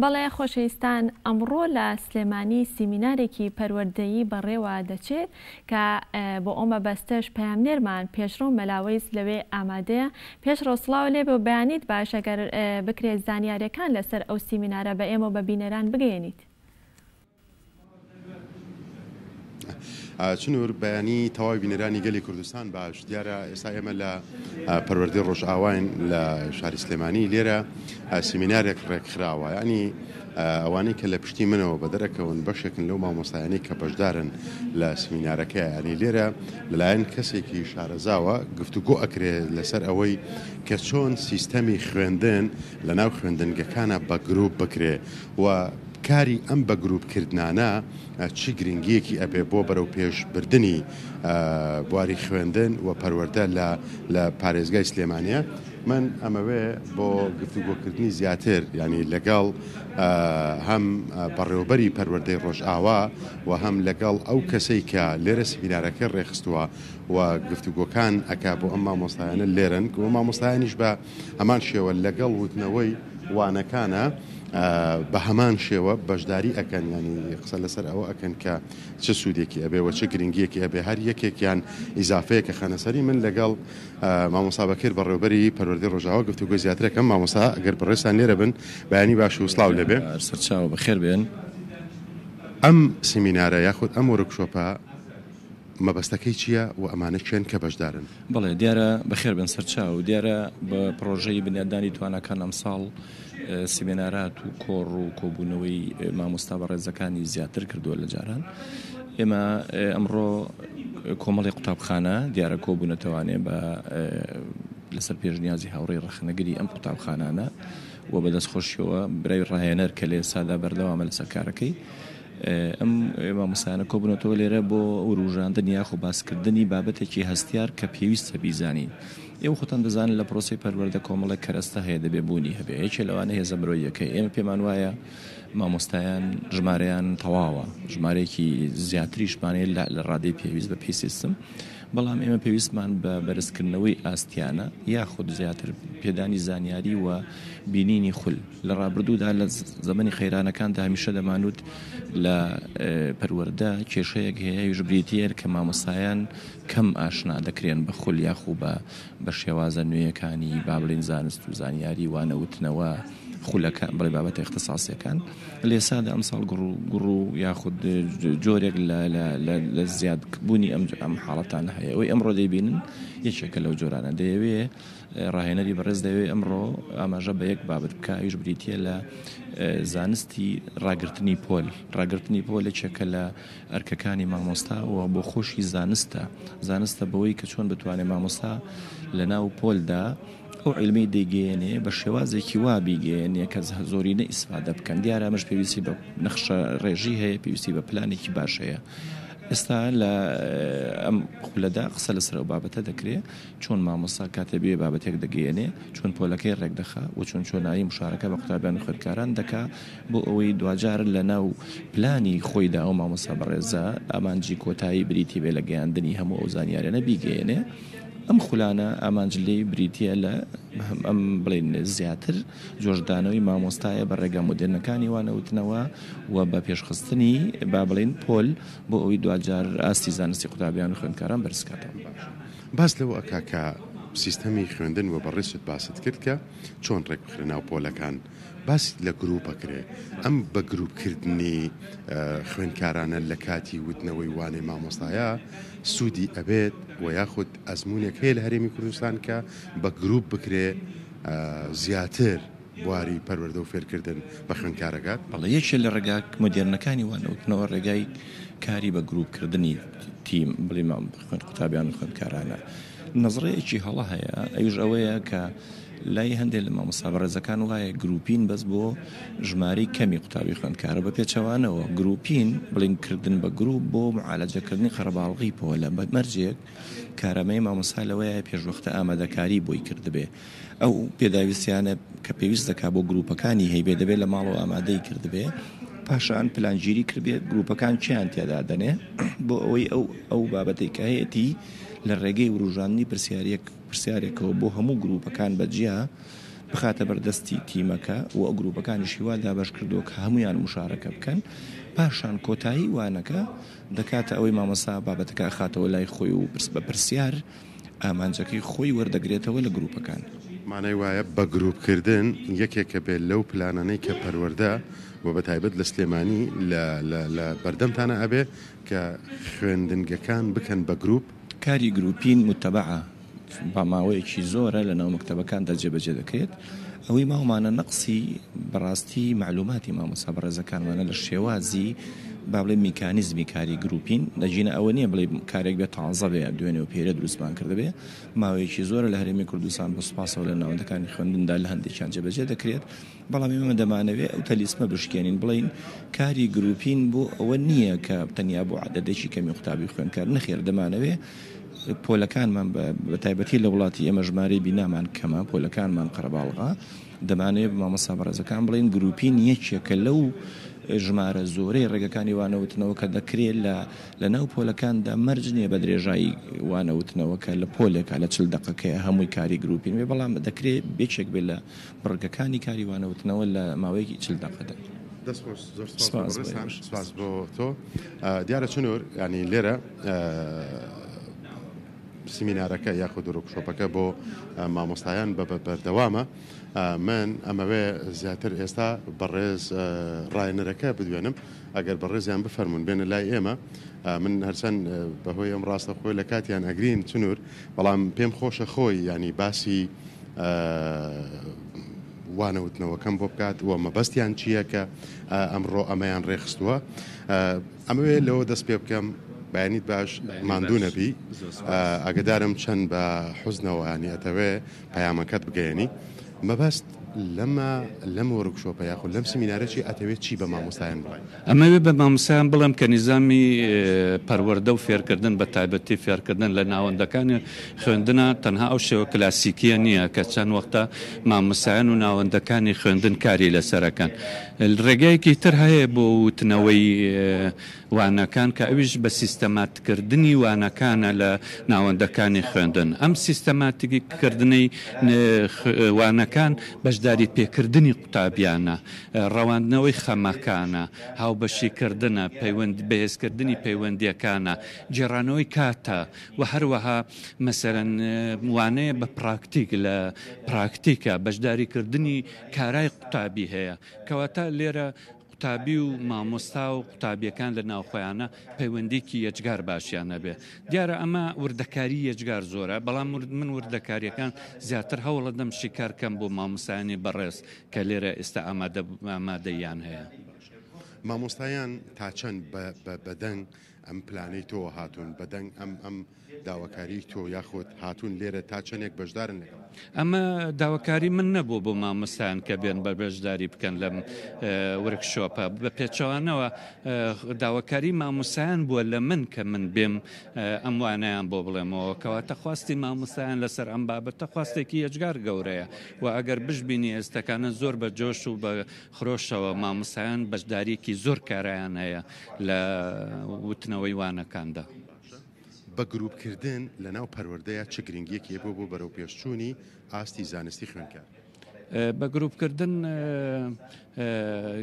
بەڵێ خۆشەویستان ئەمڕۆ لە سلێمانی سیمینارێکی پەروەردەیی بەڕێوە دەچێت کە بۆ ئەمە بەستەش پەیامنێرمان پێشڕۆ مەلاوەیس لەوێ ئامادەیە پێشڕۆ سڵاو لێ بۆ بەیانیت باش ئەگەر بکرێت زانیاریەکان لەسەر ئەو سیمینارە بە ئێمە بە بینەران بگەێنیت. چنوور بەیانی تەواوی بینەرانی گەلی کوردستان باش دیارە ئێستا ئێمە لە پەروەردەی ڕۆژئاواین لە شاری سلێمانی لێرە سیمینارێک ڕێکخراوە ینی ئەوانەی کە لە پشتی منەوە بە دەرەکەون بەشێکن لەو مامۆستایانەی کە بەشدارن لە سیمینارەکە ینی لێرە لەلایەن کەسێکی شارەزاوە گفتوگۆ ئەکرێت لەسەر ئەوەی کە چۆن سیستەمی خوێندن لە ناو خوێندنگەکانە بە گروپ بکرێ و کاری ئەم بە گروپکردانە چی گرنگیەکی ئەبێ بۆ بەرەو پێشبردننی بواری خوێندن و پەروەردە لە پارێزگای سلێمانیە من ئەمەوێ بۆ گفتوگۆکردنی زیاتر ینی لەگەڵ هەم بەڕێوەبەری پەروەردەی ڕۆژئاوا و هەم لەگەڵ ئەو کەسەی کە لێرە سیمینارەکە ڕێخستووە و گفتوگۆکان ئەکا بۆ ئەم مامۆستایانە لێرن و مامۆستایانیش بە هەمان شێوە لەگەڵ وتنەوەی وانەکانە بە هەمان شێوە بەشداری ئەکەن ینی قسە لەسەر ئەوە ئەکەن کە چه سوودێکی ئەبێ و چه گرنگیەکی ئەبێ هەر یەکێکیان ئیزافەیە کە خانەسەری من لەگەڵ مامۆستا بەکر بەڕێوەبەری پەروەردەی ڕۆژئاوا گفتوگۆی زیاترەکەم مامۆستا ئەگەر بەڕێستان لێرە بن بەیانی باش و سڵاو لەبێ سەرچاوە بەخێر بێن. ئەم سیمینارە یاخود ئەم وەرکشۆپە مەبەستەکەی چییە و ئەمانە چێن کە بەشدارن؟ بەڵێ دیارە بەخێر بن سەرچاو دیارە بە پرۆژەی بنیادانی توانەکان ئەم ساڵ سیمینارات و کۆڕ و کۆبوونەوەی مامۆستا بەڕێزەکانی زیاتر کردووە لە جاران. ئێمە ئەمڕۆ کۆمەڵی قوتابخانە دیارە کۆبوونەتەوانێ بە لەسەر پێشنیازی هاوڕێی ڕەخنەگری ئەم قوتابخانانە و بەدەست خۆشیەوە برای ڕاهێنەر کە لێ سادا بەردەوامە لەسەر کارەکەی ئەم مامۆستایانە کۆبوونەتەوە لێرە بۆ ڕوژاندن یاخۆ باسکردنی بابەتێکی هەستیار کە پێویستە بیزانین. ئێوە خۆتان دەزانن لە پرۆسی پەروەردە کۆمەڵێک کەرەستە هەیە دەبێ بوونی هەبێ یەکێ لەوانە هێزە مرۆیەکەی ئێمە پێمان وایە مامۆستایان ژمارەیان تەواوە ژمارەیەکی زیاتریشمانەیە لە ڕادەی پێویست بە پێی سیستم بەڵام ئێمە پێویستمان بە بەرزکردنەوەی ئاستیانە یاخود زیاتر پێدانی زانیاری و بینینی خول لە ڕابردوودا لە زەمەنی خەیرانەکاندا هەمیشە دەمانوت لە پەروەردە کێشەیەک هەیە ژبریتیەر کە مامۆستایان کەم ئاشنا دەکرێن بە خول یاخو بە شێوازە نوێیەکانی با بڵێن زانست و زانیاری وانەوتنەوە خولەکان بڵێ بابەتە اختصاسیەکان لێسادا ئەم ساڵ گوڕ و یاخود جۆرێک لە زیادبوونی ئەم حاڵەتانە هەیە ئەوەی ئەمڕۆ دەیبینن یەکێکە لەو جۆرانە دەیەوێ ڕاهێنەری بەڕێز دەوێت ئەمڕۆ ئاماژە بە یەک بابەت بکە ئەویش بریتیە لە زانستی ڕاگررتنی پۆل ڕاگررتنی پۆلێکێکە لە ئەرکەکانی مامۆستا و بۆ خۆشی زانستە بەوەی کە چۆن بتوانێت مامۆستا لە ناو پۆلدا ئەو علمی دەیگەێنێ بە شێوازێکی وا بیگەێنێ کە زۆرینە ئیسفادە بکەن دیارە ئەمەش پێویستی بە نەخشە ڕێژی هەیە پێویستی بە پلانێکی باش هەیە. ئێستا لە ئەم خولەدا قسە لەسەر ئەو بابەتە دەکرێت چۆن مامۆستا کاتێ بێ بابەتێک دەگەێنێ چۆن پۆلەکەی ڕێک دەخا و چۆنایی مشارەکە بە قوتابیان و خوێندکاران دەکا بۆ ئەوەی دوجار لە ناو پلانی خۆیدا ئەو مامۆستا بەڕێزە ئامانجی کۆتایی بریتی بێ لە گەیاندنی هەموو ئەو زانیاریانە بیگەێنێ. ئەم خولانە ئامانجلەی بریتە لە ئەم بڵێن زیاتر جۆشدانەوەی مامۆستایە بە ڕێگا مدرنەکانی وانەوتنەوە و بە پێشخستنی با بڵێن پۆل بۆ ئەوەی دوجار ئاستی زانستی قوتابیان و خوێندکاران بەرزکاتەوە. باس لەوە ئەکا سیستەمی خوێندن و بەڕێست باست کرد کە چۆن ڕێک بخرێ ناو پۆلەکان باسی لە گروپەکرێ ئەم بە گروپکردنی خوێندکارانە لە کاتی وتنەوەی وانەی مامۆستایە سوودی ئەبێت و یاخود ئەزمونێک هەیە لە هەرێمی کوردستان کە بە گروپ بکرێ زیاتر بواری پەروەردە و فێرکردن بە خوێندکارەکات. بەڵێ یەکێ لە ڕێگا مدرنەکانی وانەوتنەوە ڕێگای کاری بە گروپکردنی تیم بڵێ قوتابیان و خوێندکارانە نەزڕەیەکی هەڵە هەیە ئەویش ئەوەیە کە لای هەندێک لە مامۆستا بەڕێزەکان وایە گروپین بەس بۆ ژماری کەمی قوتابی خوێندکارە بە پێچەوانەوە گروپین بڵینکردن بە گروپ بۆ معالەجەکردنی خەرەباڵغی پۆلە بە مەرجێک کارەمەی مامۆستا لەوەیە پێشوەختە ئامادەکاری بۆی کردبێ ئەو پێداویستیانە کە پێویست دەکا بۆ گروپەکانی هەیبێ دەبێت لە ماڵەوە ئامادەی کردبێ پاشان پلانگیری کردبێت گروپەکان چیان تێدا دەنێ بۆ ئەوەی ئەو بابەتەی کە هەیەتی لە ڕێگەی وروژاندنی پرسیارێکەوە بۆ هەموو گروپەکان بەجیا بخاتە بەردەستی تیمەکە و ئەو گروپەکانیشی وا دابەش کردو کە هەمویان مشارەکە بکەن پاشان کۆتایی وانەکە دەکاتە ئەوەی مامۆستا بابەتەکە خاتەوە لای خۆی و بە پرسیار ئامانجەکەی خۆی وەردەگرێتەوە لە گروپەکان. مانای وایە بە گروپکردن یەکێکە بێت لەو پلانانەی کە پەروەردە و بە تایبەت لە سلێمانی لە بەردەمتانە ئەبێ کە خوێندنگەکان بکەن بە گروپ. کاری گروپین متەبعە با ماوەیەکی زۆرە لە ناو مەکتەبەکاندا جێبەجێ دەکرێت. ئەوەی ماوەمانە نەقسی بەڕاستی معلوماتی مامۆستا بەڕێزەکانمانە لە شێوازی با بڵێ میکانیزمی کاری گروپین دەجینە ئەوە نییە بڵێ کارێک بێت تازە بێ دوێنێ و پێرە دروستمان کردبێ ماوەیەکی زۆرە لە هەرێمی کوردستان بە سوپاسەوە لە ناوەندەکانی خوێندندا لە هەندێکیان جێبەجێ دەکرێت. بەڵام ئێمە دەمانەوێت ئەو تەلیسمە بشکێنین بڵین کاری گروپین بۆ ئەوە نییە کە تەنیا بۆ عەدەدێکی کەمی قوتابی خوێندکار نەخێر دەمانەوێت پۆلەکانمان بە تایبەتی لە وڵاتی ئێمە ژمارەی بینامان کەمە پۆلەکانمان قەرەباڵغا دەمانەوێت بە مامۆستا بەڕێزەکان بڵین گروپین یەکێکە لەو ژمارە زۆرەی ڕێگەکانی وانەوتنەوە کە دەکرێت لە ناو پۆلەکاندا مەرج نییە بە درێژایی وانەوتنەوە کە لە پۆلێکە لە 40 دقەکەیە هەمووی کاری گروپین وێ بەڵام دەکرێت بێچێک بێت لە بڕگەکانی کاری وانەوتنەوە لە ماوەیەکی 40 دقەدا. سپاس بۆ تۆ دیارە چنوور ینی لێرە سیمینارەکە یاخود ورکشۆپەکە بۆ مامۆستایان بەردەوامە من ئەمەوێ زیاتر ئێستا بەڕێز ڕاینەرەکە بدوێنم ئەگەر بەڕێزیان بفەرمونون بێنە لای ئێمە من هەرچەند بەهۆی ئەم ڕاستە خۆی لە کاتیان ئەگرین چنوور بەڵام پێم خۆشە خۆی ینی باسی وانەوتنەوەکەم بۆ بکات و مەبەستیان چییە کە ئەمڕۆ ئەمەیان ڕێخستووە ئەمەوێ لەوە دەست پێ بکەم بەیانیت باش ماندوو نەبی ئەگەدارم چەند بە حوزنەوە ینی ئەتەوێ پەیامەکەت بگەیەنی مەبەست لەم وەرکشۆپە یاخود لەم سیمینارەی ئەتەوێت چی بە مامۆستایان بڵێن؟ ئەمەوێ بە مامۆستایان بڵێم کە نیزامی پەروەردە و فێرکردن بە تایبەتی فێرکردن لە ناوەندەکانی خوێندنە تەنها ئەو شێوە کلاسیکیە نییە کە چەند وەختە مامۆستایان و ناوەندەکانی خوێندن کاری لەسەرەکەن. ڕێگایەکی تر هەیە بۆ وتنەوەی وانەکان کە ئەویش بە سیستەماتکردنی وانەکانە لە ناوەندەکانی خوێندن. ئەم سیستەماتیکردنەی وانەکان بەشداری پێکردنی قوتابیانە ڕەواندنەوەی خەمەکانە هاوبەشیکردنە بەهێزکردنی پەیوەندیەکانە جێڕانەوەی کاتە و هەروەها مەسەرەن وانەیە بە پراکتیک لە پراکتیکە بەشداریکردنی کارای قوتابی هەیە کەواتە لێرە قوتابی و مامۆستا و قوتابیەکان لە ناوخۆیانە پەیوەندێکی یەجگار باشیانە بێ. دیارە ئەمە وردەکاری یەجگار زۆرە بەڵام من وردەکاریەکان زیاتر هەوڵە دەم شیکارکەم بۆ مامۆستایانی بەڕێز کە لێرە ئێستا ئامادەیان هەیە. مامۆستایان تا چەند بەدەنگ ئەم پلانەی تۆ هاتوون بەدەنگ ئەم داواکاری تۆ یاخود هاتوون لێرە تا چەندێک بەشدارن لەگەڵ ئەمە داواکاری من نەبوو بۆ مامۆستایان کە بێن بە بەشداری بکەن لەم ورکشۆپە بە پێچەوانەوە داواکاری مامۆستایان بووە لە من کە من بێم ئەم وانەیان بۆ بڵێمەوە کەواتە خواستی مامۆستایان لەسەر ئەم بابەتە خواستێکی یەجگار گەورەیە و ئەگەر بشبینی ئێستەکانە زۆر بە جۆش و بە خرۆشەوە مامۆستایان بەشداریەکی زۆر کارایان هەیە لە وتنەوەی وانەکاندا. بە گروپکردن لە ناو پەروەردەیە چ گرنگیەکی بۆ بەرەو پێشچوونی ئاستی زانستی خوێندکار؟ بە گروپکردن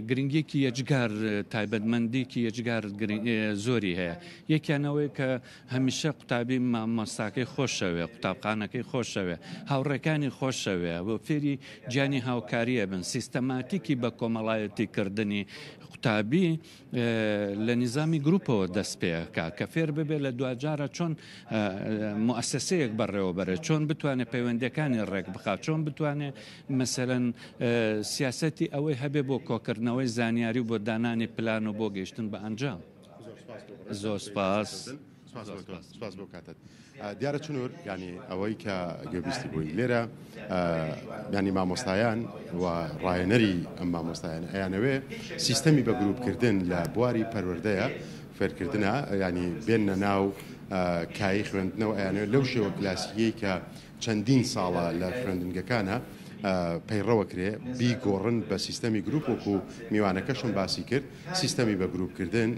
گرنگیەکی یەجگار تایبەتمەندێکی یەجگار زۆری هەیە. یەکیانەوەی کە هەمیشە قوتابی مامۆستاکەی خۆشەوێ قوتابخانەکەی خۆشەوێ هاوڕێکانی خۆشەوێ بۆ فێری گیانی هاوکاریە بن سیستەماتیکی بە کۆمەڵایەتیکردنی قوتابی لە نظامی گروپەوە دەست پێکە کە فێر ببێ لە دوجارە چۆن موسسەیەک بەڕێوە بەرە چۆن بتوانێت پەیوەندیەکانی ڕێک بخات چۆن بتوانێت مەسەرەن سیاسەتی ئەوەی هەبێ بۆ کۆکردنەوەی زانیاری و بۆ دانانی پلان و بۆ گەیشتن بە ئەنجام. زۆر سپاس بۆ کاتت. دیارە چنوور ینی ئەوەی کە گوێبیستی بووی لێرە ینی مامۆستایان و ڕاهێنەری ئەم مامۆستایان ئەیانەوێ سیستەمی بە گروپکردن لە بواری پەروەردەیە فێرکردنە ینی بێنە ناو کایی خوێندنەوە ئەیانەوێ لەو شێوە کلاسیەی کە چەندین ساڵە لە خوێندنگەکانە پەیڕەوە کرێ بیگۆڕن بە سیستەمی گروپ وەکو میوانەکەشم باسی کرد سیستەمی بە گروپکردن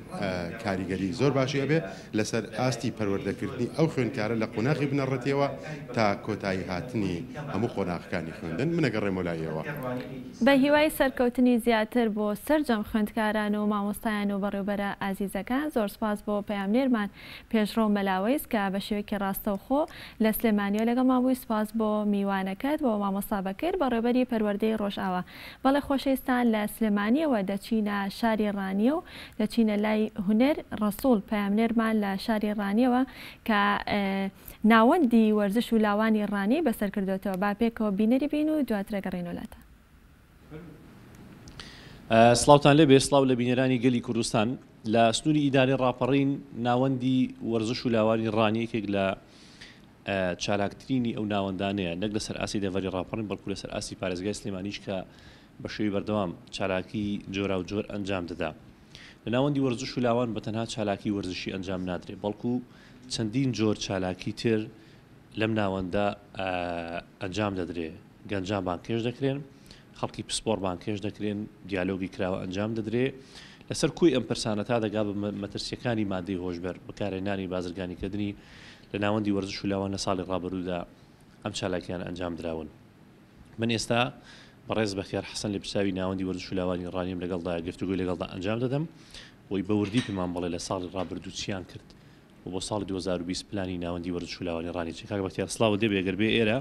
کاریگەری زۆر باشی هەبێ لەسەر ئاستی پەروەردەکردنی ئەو خوێندکارە لە قۆناغی بنەڕەتەوە تا کۆتایی هاتنی هەموو قۆناغەکانی خوێندن منەگەڕێمە لایەوە بە هیوای سەرکەوتنی زیاتر بۆ سەرجەم خوێندکاران و مامۆستایان و بەڕێوەبەرە ئازیزەکان زۆر سپاس بۆ پەیامنێرمان پێشڕۆ مەلاوەیس کە بە شێوەیەکی ڕاستەوخۆ لە سلێمانیەوە لەگەڵ مابووی سپاس بۆ میوانەکەت بۆ مامۆستا بەکرد بەڕێوەبەری پەروەردەی ڕۆژئاوا بەڵێ خۆشەویستان لە سلێمانیەوە دەچینە شاری ڕانیە و دەچینە لای هونەر ڕەسوڵ پەیامنێرمان لە شاری ڕانیەوە کە ناوەندی وەرزش و لاوانی ڕانی بەسەر کردوێتەوە با پێکەوە بینەری بین و دواترە گەڕێنەوەلاتە سڵاوتان لێبێ سڵاو لە بینەرانی گەلی کوردستان لە سنووری ئیداری ڕاپەڕین ناوەندی وەرزش و لاوانی ڕانیەکێک لە چالاکترینی ئەو ناوەندانەیە نەک لەسەر ئاسی دەڤەری ڕاپەڕین بەڵکو لەسەر ئاسی پارێزگای سلێمانیش کە بە شێوی بەردەوام چالاکی جۆرا و جۆر ئەنجام دەدا لە ناوەندی وەرزش و لاوان بە تەنها چالاکی وەرزشی ئەنجام نادرێت بەڵکو چەندین جۆر چالاکی تر لەم ناوەندا ئەنجام دەدرێت گەنجان بانکێش دەکرێن خەڵکی پسپۆر بانکێش دەکرێن دیالۆگی کراوە ئەنجام دەدرێت لەسەر کوی ئەم پرسانەتا دەگا بە مەترسیەکانی مادەی هۆشبەر بەکارهێنانی بازرگانیکردنی لە ناوەندی وەرزش و لاوان لە ساڵی ڕابردوودا ئەم چالاکیان ئەنجام دراون من ئێستا بەڕێز بەخیار حەسەن لە پرساوی ناوەندی وەرزش و لاوانی ڕانیم لەگەڵدا گفتوگوی لەگەڵدا ئەنجام دەدەم بۆی بەوردی پێمان بڵێ لە ساڵی ڕابردوو چیان کرد و بۆ ساڵی 2020 پلانی ناوەندی وەرزش و لاوانی ڕانی چی کاک بەختیار سڵاو دێ بێگەر بێ ئێرە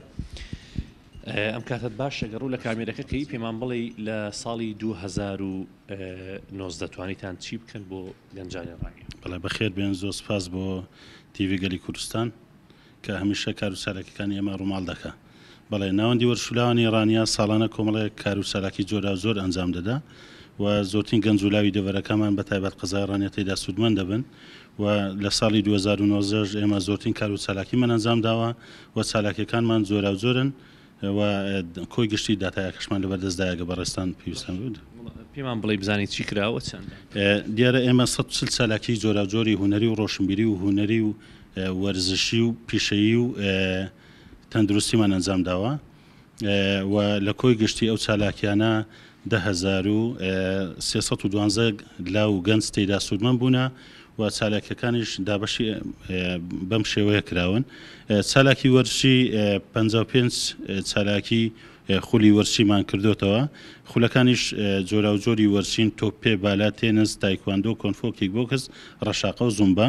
ئەم کاتت باشە گەڕوو لە کامێرەکەکەی پێمان بڵێ لە ساڵی 2019 توانیتان چی بکەن بۆ گەنجانی ڕانی بەڵێ بەخێر بێن زۆر سپاس بۆ تیڤی گەلی کوردستان کە هەمیشە کار و سەرەکیەکانی ئێمە ڕووماڵ دەکا بەڵێ ناوەندی وەرزش و لاوانی ڕانیا ساڵانە کۆمەڵێک کار و سەرەکی جۆرا زۆر ئەنجام دەدا و زۆرترین گەنج و لاوی دەڤەرەکەمان بە تایبەت قەزای ڕانیە تێدا سوودمەند دەبن و لە ساڵی 2019 ئێمە زۆرترین کار و چالاکیمان ئەنجام داوە و چالاکیەکانمان زۆرا و زۆرن و کۆی گشتی داتایەکەشمان لەبەردەستدایەگە بەڕێستان پێویستم بود پێمان بڵێ بزانیت چی کراوە چەند دیارە ئێمە 140 چالاکی جۆرا جۆری هوەری و ڕۆشنبیری و هوەری و وەرزشی و پیشەیی و تەندروستیمان ئەنجام داوە و لە کۆی گشتی ئەو چالاکیانە 10,312 لاو گەنج تێدا سوودمەند بوونە و چالاکیەکانیش دابەشی بەم شێوەیە کراون چالاکی وەرزشی 55 چالاکی خولی وەرزشیمان کردوتەوە خولەکانیش جۆرا و جۆری وەرزشین تۆپێ بالا تێنس تایکواندۆ کۆنفۆ کیکبۆکس ڕەشاقە و زومبا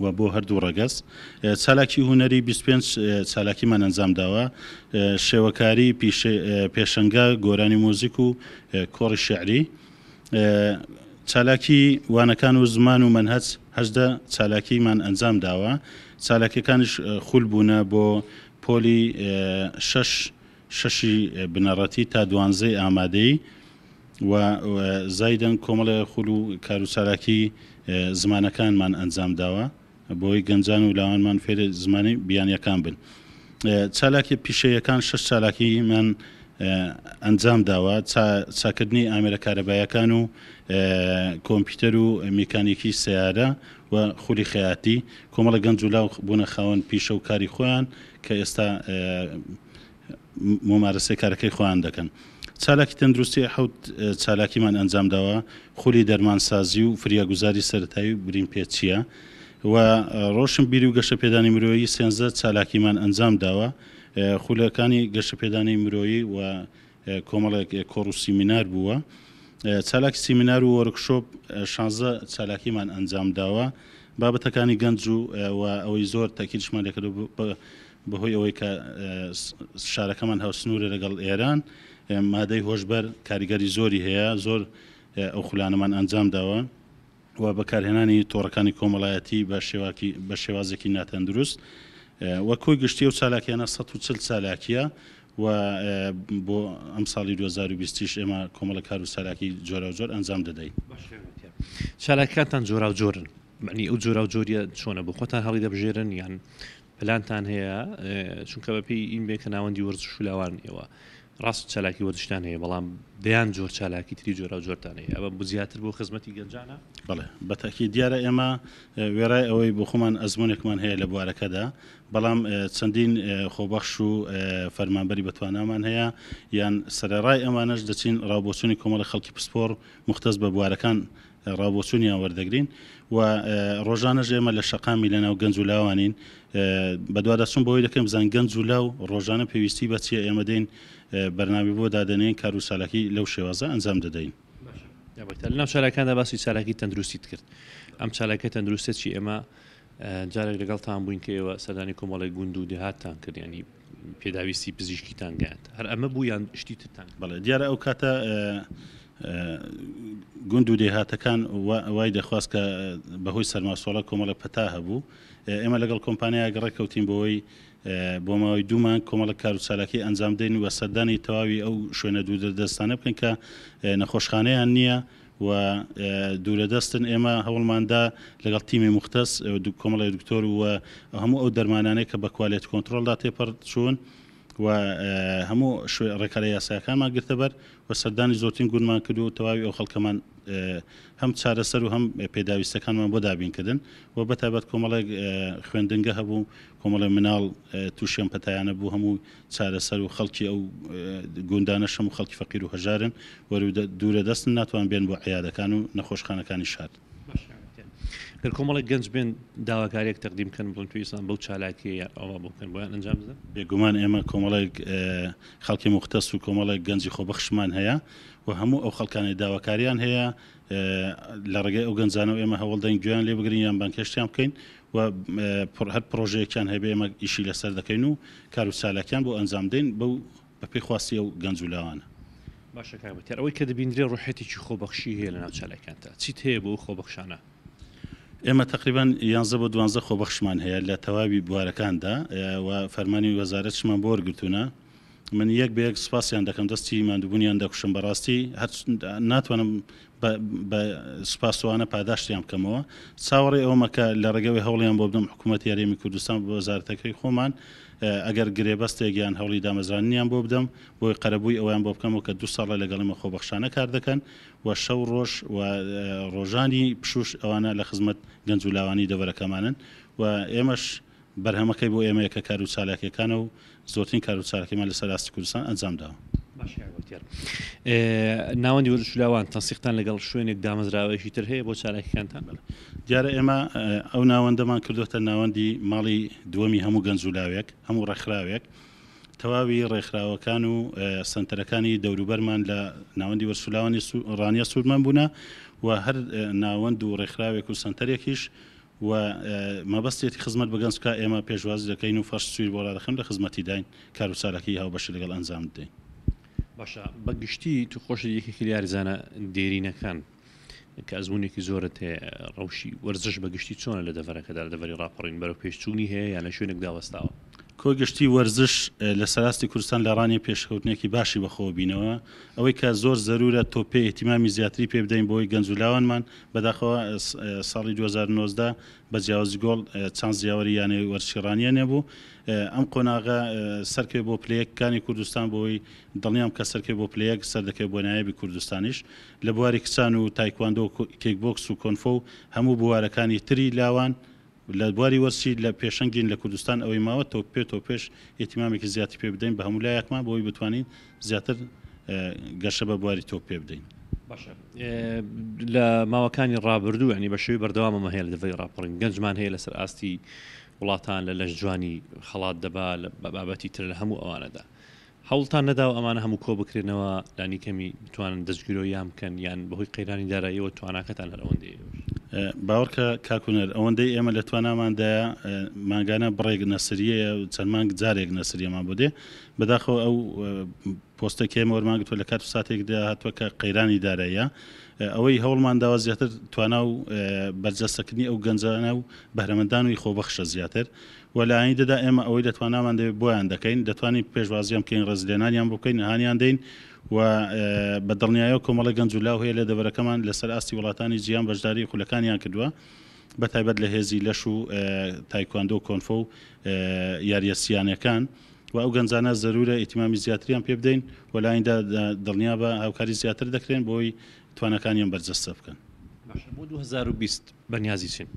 و بۆ هەردوو ڕەگەز چالاکی هوەری 25 چالاکیمان ئەنجام داوە شێوەکاری پێشەنگا گۆرانی مۆزیک و کۆڕی شعری چالاکی وانەکان و زمان و منهەج 18 چالاکیمان ئەنجام داوە چالاکیەکانش خول بوونە بۆ پۆلی 6 بنەڕەتی تا 12 ئامادەی و زایدەن کۆمەڵە خول و کار و چالاکی زمانەکانمان ئەنجام داوە بۆی گەنجان و لاوانمان فێر زمانی بیانیەکان بن چالاکی پیشەیەکان 6 چالاکیمان ئەنجام داوە چاکردنی ئامێرە کارەبایەکان و کۆمپیوتەر و میکانیکی سیارە و خولی خەیاتی کۆمەڵە گەنج و لاو بوونە خاوەن پیشە و کاری خۆیان کە ئێستا ممارەسەی کارەکەی خۆیان دەکەن چالاکی تەندروستی حوت چالاکیمان ئەنجام داوە خولی دەرمانسازی و فریاگوزاری سەرەتایی و برین پێچیە و ڕۆشن بیری و گەشە پێدانی مرۆیی 13 چالاکیمان ئەنجام داوە خولەکانی گەشە پێدانی مرۆیی و کۆمەڵێک کۆڕ و سیمینار بووە چالاکی سیمینار و وەرکشۆپ 16 چالاکیمان ئەنجام داوە بابەتەکانی گەنج و ئەوەی زۆر تاکیدشمان لێکرد بەهۆی ئەوەی کە شارەکەمان هاوسنوورە لەگەڵ ئێران مادەی هۆشبەر کاریگەری زۆری هەیە زۆر ئەو خولانەمان ئەنجام داوە و بەکارهێنانی تۆڕەکانی کۆمەڵایەتی بە شێوازێکی ناتەندروست وە کۆی گشتی و چالاکیانە 140 چالاکیە و بۆ ئەم ساڵی 2020 ئێمە کۆمەڵە کار و چالاکی جۆرا و جۆر ئەنجام دەدەین چالاکیاتان جۆرا و جۆرن معنی ئەو جۆرا و جۆریە چۆنە بۆ خۆتان هەڵی دەبژێرن یان پلانتان هەیە چونکە بەپی این بێ کە ناوەندی وەرزش و لاوان ئێوە ڕاست چالاکی وەرزشتان هەیە بەڵام دەیان جۆر چالاکی تری جۆرە و جۆرتان هەیە ئەوە بزیاتر بۆ خزمەتی گەنجانە بڵێ بەتەکی دیارە ئێمە وێرای ئەوەی بۆ خۆمان ئەزمونێکمان هەیە لە بوارەکەدا بەڵام چەندین خۆبەخش و فەرمانبەری بەتوانامان هەیە یان سەرڕای ئەمانەش دەچین ڕاوبۆچوونی کۆمەڵی خەڵکی پسپۆر مختص بە بوارەکان ڕاوبۆچوونیان وەردەگرین و ڕۆژانەش ئێمە لە شەقامی لەناو گەنج و لاوانین بە دووادەچوون بەوەی دەکەم بزان گەنج و لاو ڕۆژانە پێویستی بە چیە ئێمە دەین بەرنامەی بۆ دادەنێن کار و سالاکی لەو شێوازە ئەنجام دەدەین لەناو چالاکاندا باسی چالاکی تەندروستیت کرد ئەم چالاکە تەندروستێکی ئێمە جارێک لەگەڵتان بووین کە ئێوە سەردانی کۆمەڵی گوند و دێهاتتان کرد ینی پێداویستی پزیشکیتان گەیاند هەر ئەمە بوویان شتی ترتان بەڵێ دیارە ئەو کاتە گوند و دێهاتەکان وای دەخواست کە بەهۆی سەرماسۆڵە کۆمەڵە پەتا هەبوو ئێمە لەگەڵ کۆمپانیا گەڕێککەوتین بۆەوەی بۆ ماوەی دوومان کۆمەڵە کار و چالاکی ئەنجام دەین و سەردانی تەواوی ئەو شوێنە دوودەستانە بکەین کە نەخۆشخانەیان نییە و دوورە دەستن ئێمە هەوڵماندا لەگەڵ تیمی مختەس کۆمەڵی دکتۆر و هەموو ئەو دەرمانانەی کە بە کوالێت کۆنتترۆلدا تێپەر چوون و هەموو ڕێکارە یاسایەکانمان گرتەبەر و سەردانی زۆرترین گونمان کرد و تەواوی ئەو خەڵکەمان هەم چارەسەر و هەم پێداویستەکانمان بۆ دابینکردن و بەتایبەت کۆمەڵێک خوێندنگە هەبوو کۆمەڵی مناڵ تووشێن پەتایانە بوو هەموو چارەسەر و خەڵکی ئەو گوندانە شەم و خەڵکی فەقیر و هەژارن وەرو دوورە دەستن ناتوان بێن بۆ عیادەکان و نەخۆشخانەکانی شار گەر کۆمەڵێک گەنج بێن داواکارێک تەقدیمکەن بڵن تویستان بەو چالاکی ئەوە بکەن بۆیان ئەنجام بدەن بێگومان ئێمە کۆمەڵێک خەڵکی مختەس و کۆمەڵێک گەنجی خۆبەخشمان هەیە و هەموو ئەو خەڵکانی داواکاریان هەیە لە ڕێگەی ئەو گەنجانەوە ئێمە هەوڵدەین گوێیان لێ بگرین یان بانکێشتیان بکەین و هەر پرۆژەیەکیان هەبێ ئێمە ئیشی لەسەر دەکەین و کار و چالاکیان بۆ ئەنجام دەین بەو بە پێی خواستی ئەو گەنج و لاوانە باشە کاکبەر ئەوەی کە دەبیندرێ ڕوحەتێکی خۆبەخشی هەیە لە ناو چالاکانتە چیت هەیە بۆ خۆبەخشانە ئێمە تقریبان 11 بۆ 12 خۆبەخشمان هەیە لە تەواوی بوارەکاندا و فەرمانی وەزارەتشمان بۆ وەرگرتوونە من یەک بە یەک سپاسیان دەکەم دەستی ماندووبوونیان دەکوشم بەڕاستی ناتوانم بە سوپاسوانە پاداشتیان بکەمەوە چاوەڕێ ئەومە کە لە ڕێگەوەی هەوڵیان بۆ بدەم حکوومەتی یاریمی کوردستان بۆ وەزارەتەکەی خۆمان ئەگەر گرێبەستێکیان هەوڵی دامەزرانیان بۆ بدەم بۆی قەرەبووی ئەویان بۆ بکەمەوە کە 2 ساڵە لەگەڵمە خۆبەخشانە کار دەکەن و شەو ڕۆژ و ڕۆژانی پشوش ئەوانە لە خزمەت گەنج و لاوانی دەوەرەکەمانن و ئێمەش بەرهەمەکەی بۆ ئێمەیەکە کار و چالاکیەکانە و زۆرترین کار و چالاکیمان لەسەر ئاستی کوردستان ئەنجام داوە ناوەندی وەرزشلاوان تەنسیقتان لەگەڵ شوێنێک دامەزراوەیەکی تر هەیە بۆ چالاکیەکانتان دیارە ئێمە ئەو ناوەندەمان کردوتە ناوەندی ماڵی دووەمی هەموو گەنج و لاوێک هەموو ڕێکخراوێک تەواوی ڕێکخراوەکان و سنتەرەکانی دەوروبەرمان لە ناوەندی وەرزشلاوانی ڕانیە سوورمان بوونە و هەر ناوەند و ڕێکخراوێک و سنتەرێکیش و مەبەستێتی خزمەت بە گەنجکە ئێمە پێشوازی دەکەین و فەرش سویر بۆ ڕادەخەم لە خزمەتی داین کار و چالاکی هاوبەش لەگەڵ ئەنجام دەین باشە بەگشتی تو خۆشی یەکێکی یاریزانە دێرینەکان کە ئەزمونێکی زۆرت هەیە ڕەوشی وەرزش بەگشتی چۆنە لە دەڤەرەکەدا لە دەڤەری ڕاپەڕین بەرەو پێشچوونی هەیە یان لە شوێنێک داوەستاوە کۆگەشتی وەرزش لە سەراستی کوردستان لە ڕانی پێشکەوتنێکی باشی بەخۆ بینەوە ئەوەی کە زۆر زەرورە تۆپێ ئێتیمامی زیاتری پێ بدەین بۆی گەنج و لاوانمان بەداخەوە ساڵی 2009 بە جیاوازی گۆڵ چەند زیاوەری یانەی وەرزشیڕانیە نەبوو ئەم قۆناغا سەرکەوێ بۆ پلەیەکانی کوردستان بۆی دڵنیام کە سەرکەوێ بۆ پلەیەک سەردەکەی بۆ نایەبی کوردستانیش لە بواری کچان و تایکواندۆ کێکبۆکس و کۆنفۆ و هەموو بوارەکانی تری لاوان لە بواری وەرزشی لە پێشەنگین لە کوردستان ئەوەی ماوە تۆ پێش ئێتیمامێکی زیاتی پێ بدەین بە هەموو لایەکمان بۆی بتوانین زیاتر گەشە بە بواری تۆ پێ بدەین باشە لە ماوەکانی ڕابردوو ینی بە شێوی بەردەوامەمە هەیە لە دەڤەی ڕاپەڕین گەنجمان هەیە لەسەر ئاستی وڵاتان لە لەش جوانی خەڵات دەبا بە بابەتی تر لە هەموو ئەوانەدا هەوڵتان نەداوە ئەمانە هەموو کۆ بکرێنەوە لانی کەمی بتوانن دەستگیرۆیان بکەن یان بەهۆی قەیرانی داراییەوە تواناکەتان لە ئەوەندەیە باوەڕکە کاکوونەر ئەوەندەی ئێمە لە تواناماندایە ماگانە بڕێک نەسریە چەند مانگ جارێک نەسریەمان بۆ دێ بەداخەوە ئەو پۆستەکە ئێمە وەرمانگتووە لە کات و ساتێکدا هاتووە کە قەیرانی داراییە ئەوەی هەوڵمان داوە زیاتر توانا و بەرجەستەکردنی ئەو گەنجانە و بەهرەمەندانوی خۆبەخشە زیاتر و لایانی دەدا ئێمە ئەوەی دەتوانامان دەوێت بۆیان دەکەین دەتوانین پێشوازیان بکەین ڕێزلێنانیان بۆ بکەین هاانیان دەین و بە دڵنیایە کۆمەڵی گەنج و لاو هەیە لە دەڤەرەکەمان لەسەر ئاستی وڵاتانی جیان بەشداری خولەکانیان کردووە بە تایبەت لە هێزی لەش و تایکواندۆ کۆنفۆ و یاریە سیانەکان و ئەو گەنجانە زەرورە ئیتیمامی زیاتریان پێ بدەین و لایەندا دڵنیا بە هاوکاری زیاتر دەکرێن بۆی توانەکانیان بەرجەستە بکەن. بۆ 2020 بەنیازی چین؟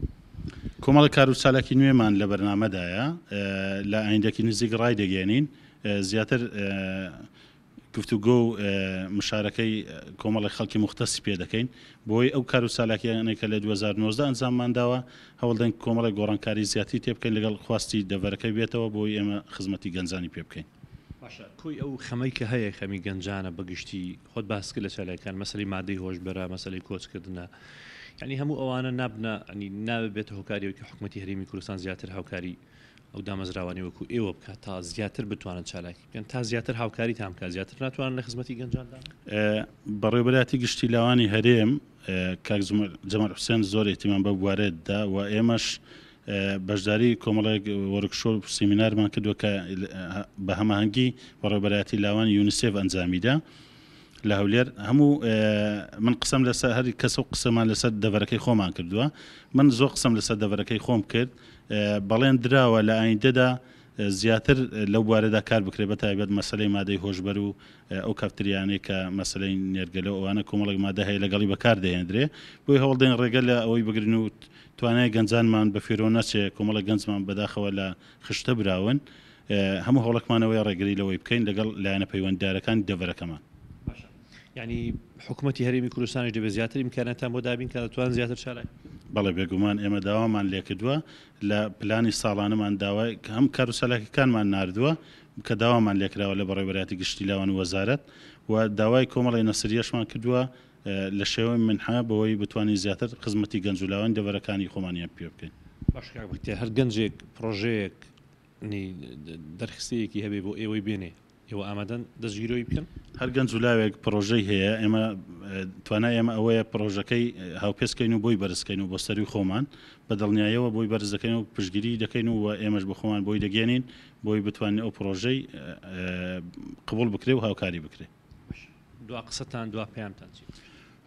کۆمەڵی کار و چالاکی نوێمان لە بەرنامەدایە لە ئایندەکی نزیک ڕای دەگەێنین زیاتر گفتوگۆ و مشارەکەی کۆمەڵی خەڵکی مختەسی پێ دەکەین بۆی ئەو کار و چالاکیانێک کە لە 2019 ئەنجاممانداوە هەوڵدەنگ کۆمەڵی گۆڕانکاری زیاتی تێ بکەین لەگەڵ خواستی دەڤەرەکەی بێتەوە بۆی ئێمە خزمەتی گەنجانی پێ بکەین. کۆی ئەو خەمەی کە هەیە خەمی گەنجانە بەگشتی خۆت باسکە لە چالەکان مەسەی مادەی هۆشبەرە مەسەی کۆچکردنە ینی هەموو ئەوانە نابنە ئەنی نابێت هۆکاریەوەی کە حکوومەتی هەرێمی کوردستان زیاتر هاوکاری ئەو دامەزراوانی وەکو ئێوە بکات تا زیاتر بتوانن چالاکی بکەن تا زیاتر هاوکاری تامکە زیاتر ناتوانن لە خزمەتی گەنجاندا. بەڕێوەبەتی گشتی لاوانی هەرێم کاک جەمال حوسێن زۆر ئێتیمان بە بوارێتدا و ئێمەش بەشداری کۆمەڵێک وەرکشۆپ سیمینارمان کردووە کە بە هەماهەنگی بەڕێوەبەتی لاوانی یونیسێف ئەنجامیدا لە هەولێر هەموو من قسەم لەسەر هەر کەس و قسەمان لەسەر دەڤەرەکەی خۆمان کردووە من زۆر قسەم لەسەر دەڤەرەکەی خۆم کرد بەڵێن دراوە لە ئایندەدا زیاتر لەو بوارەدا کار بکرێت بە تایبەت مەسلەی مادەی هۆشبەر و ئەو کافتریانەی کە مەسلەی نێرگەلە ئەوانە کۆمەڵێک مادە هەیە لەگەڵی بەکار دەهێنرێ بۆی هەوڵدەین ڕێگە لە ئەوەی بگرن و توانای گەنجانمان بە فێرۆ نەچێ کۆمەڵە گەنجمان بەداخەوە لە خشتە براون هەموو هەوڵەکمانەوەی ڕێگری لەوەی بکەین لەگەڵ لایەنە پەیوەنددارەکانی دەڤەرەکەمان. ینی حکوومەتی هەرێمی کوردستانی دەبێت زیاتر ئیمکاناتان بۆ دابین کە دەتوان زیاتر چالاک. بەڵێ بێگومان ئێمە داوامان لێ کردووە لە پلانی ساڵانەمان داوای هەم کار و سەلاکەکانمان ناردووە کە داوامان لێکراوە لە بەڕێوەبەتی گشتی لاوان وەزارەت و داوای کۆمەڵی نەسریەشمان کردووە لە شێوەی منحە بەوەی بتوانین زیاتر خزمەتی گەنج و لاوان دەڤەرەکانی خۆمانیان پێ بکەین. باشکە هەر گەنجێک پرۆژەیەک دەرخستەیەکی هەبێ بۆ ئێوەی بێنێ ئێوە ئامادەن دەستگیرۆی بکەن هەر گەنج و لاوێک پرۆژەی هەیە ئێمە توانای ئێمە ئەوەیە پرۆژەکەی هاوپێسکەین و بۆی بەرزکەین و بۆ سەروی خۆمان بە دڵنیایەوە بۆی بەرز دەکەین و پشتگیری دەکەین و ئێمەش بە خۆمان بۆی دەگەێنین بۆی بتوانین ئەو پرۆژەی قبول بکرێ و هاوکاری بکرێ. دوا قسەتان دوا پێیانتان چی؟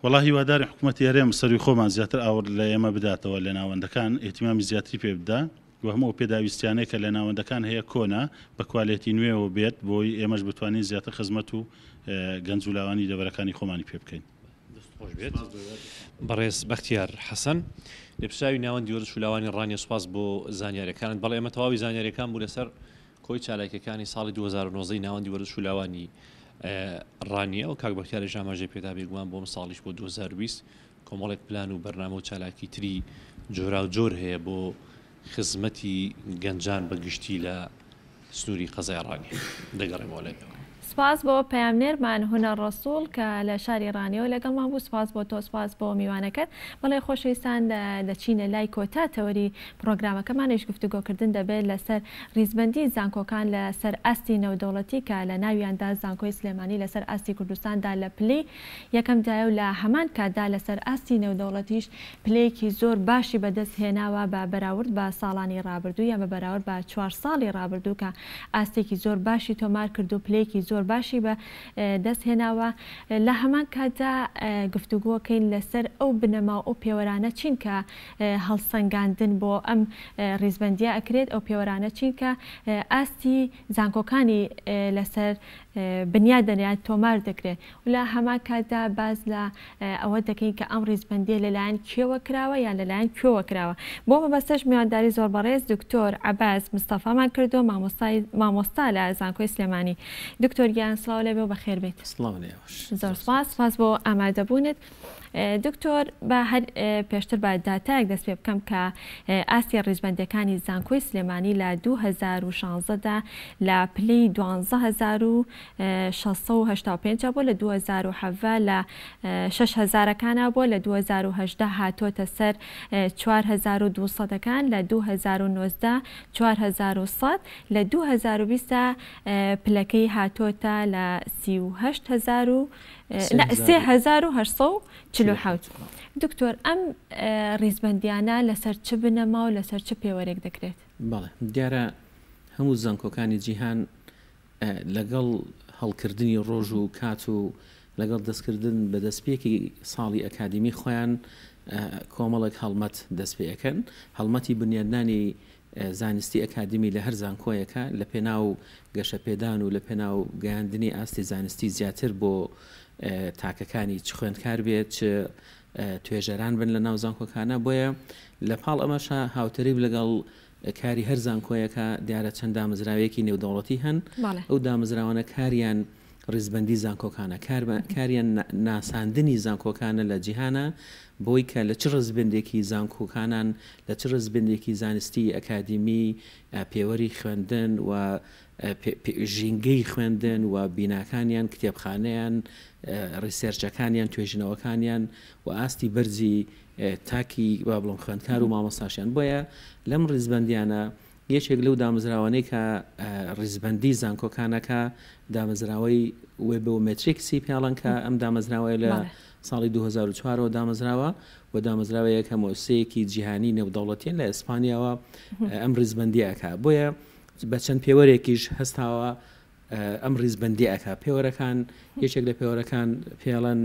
وڵا هیواداری حکوومەتی هەرێم سەروی خۆمان زیاتر ئاور لە ئێمە بداتەوە لە ناوەندەکان ئێتیمامی زیاتری پێ بدا و هەموو پێداویستیانەی کە لە ناوەندەکان هەیە کۆنا بە کوالێتی نوێەوە بێت بۆی ئێمەش بتوانین زیاتر خزمەت و گەنج و لاوانی دەڤەرەکانی خۆمانی پێ بکەین. بەڕێز بەختیار حەسەن لێپشاوی ناوەندی وەرزش و لاوانی ڕانی سوپاس بۆ زانیاریەکانت بەڵێ ئێمە تەواوی زانیاریەکان بوو لەسەر کۆی چالاکیەکانی ساڵی 2019 ناوەندی وەرزش و لاوانی ڕانیە و کاک بەختیاری ژاماژەی پێدا بێگومان بۆم ساڵیش بۆ 2020 کۆمەڵێک پلان و بەرنامە و چالاکی تری جۆرا و جۆر هەیە بۆ خزمەتی گەنجان بەگشتی لە سنووری قەزای ڕانی دەگەڕێمەوە لێەوە. سپاس بۆ پەیامنێرمان هونەر ڕەسوول کە لە شاری ڕانیەوە لەگەڵمان بوو سپاس بۆ تۆ سپاس بۆ میوانەکەت بەڵێ خۆشەویستان دەچینە لای کۆتا تەوەری پرۆگرامەکەمانش گفتوگۆکردن دەبێت لەسەر ریزبەندی زانکۆکان لەسەر ئاستی نێودەوڵەتی کە لە ناویاندا زانکۆی سلێمانی لەسەر ئاستی کوردستاندا لە پلەی یەکەم دایە و لە هەمان کاتدا لەسەر ئاستی نێودەوڵەتیش پلەیەکی زۆر باشی بەدەست هێناوە بە بەراورد بە ساڵانی ڕابردوو یا بە بەراورد بە 4 ساڵی ڕابردوو کە ئاستێکی زۆر باشی تۆمار کرد و پلەیەکی زۆر باشی بە دەست هێناوە لە هەمان کاتدا گفتوگۆکەین لەسەر ئەو بنەما و پێوەرانە چین کە هەڵسەنگاندن بۆ ئەم ڕیزبەندیە ئەکرێت ئەو پێوەرانە چین کە ئاستی زانکۆکانی لەسەر بنیاد دەنیات تۆمار دەکرێت و لە هەمان کاتدا باز لە ئەوە دەکەین کە ئەم ڕیزبەندیە لەلایەن کێوە کراوە یان لەلایەن کوێوە کراوە بۆ مەبەستەش میوانداری زۆر بەڕێز دکتۆر عەباس مستەفامان کردو مامۆستا لە زانکۆی سلێمانی. دکتۆر گیان سڵاو لێبێ و بەخێر بێت. زۆر سپاس بۆ ئامادەبوونت. دکتۆر بە هەر پێشتر بە داتایەک دەست پێ بکەم کە ئاستی ڕیزبەندەکانی زانکۆی سلێمانی لە 2016دا لە پلەی 12685 بۆ لە 2017 لە 6000ەکانە بۆ لە 2018 هاتۆتە سەر 4200ەکان لە 2019 4100 لە 2020 پلەکەی هاتۆتە لە 3847 دکتۆر ئەم ڕیزبەندیانە لەسەر چ بنەما و لەسەر چ پێوەرێک دەکرێت؟ بەڵێ دیارە هەموو زانکۆکانی جیهان لەگەڵ هەڵکردنی ڕۆژ و کات و لەگەڵ دەستکردن بە دەستپێکی ساڵی ئەکادمی خۆیان کۆمەڵێک هەڵمەت دەست پێەکەن هەڵمەتی بنیادنانی زانستی ئەکادمی لە هەر زانکۆیەکە لە پێناو گەشە پێدان و لە پێناو گەیاندنی ئاستی زانستی زیاتر بۆ تاکەکانی چ خوێندکار بێت چ توێژەران بن لە ناو زانکۆکانە بۆیە لە پاڵ ئەمەشە هاوتەریب لەگەڵ کاری هەر زانکۆیەکە دیارە چەند دامەزراوەیەکی نێودەوڵەتی هەن ئەو دامەزراوانە کاریان ڕیزبەندی زانکۆکانە کاریان ناساندنی زانکۆکانە لە جیهانە بۆی کە لە چ ڕزبندێکی زانکۆکانان لە چ ڕزبندێکی زانستی ئەکادمی پێوەری خوێندن و ژینگەی خوێندن و بیناکانیان کتێبخانەیان ڕیسێرچەکانیان توێژنەوەکانیان و ئاستی بەرزی تاکی با بڵم خوێندکار و مامۆستاشیان بۆیە لەم ڕیزبندیانە یەکێک لەو دامەزراوانەی کە ڕیزبەندی زانکۆکانەکە دامەزراوەی وێبۆمێتریکسی پێڵەن کە ئەم دامەزراوەیە لە ساڵی 2004ەوە دامەزراوە و دامەزراوەیەکە مۆسەیەکی جیهانی نێودەوڵەتیان لە ئیسپانیاوە ئەم ڕیزبەندیەکە بۆیە بە چەند پێوەرێکیش هەستاوە ئەم ڕیزبەندیەکە پێوەرەکان یەکێک لە پێوەرەکان پێڵەن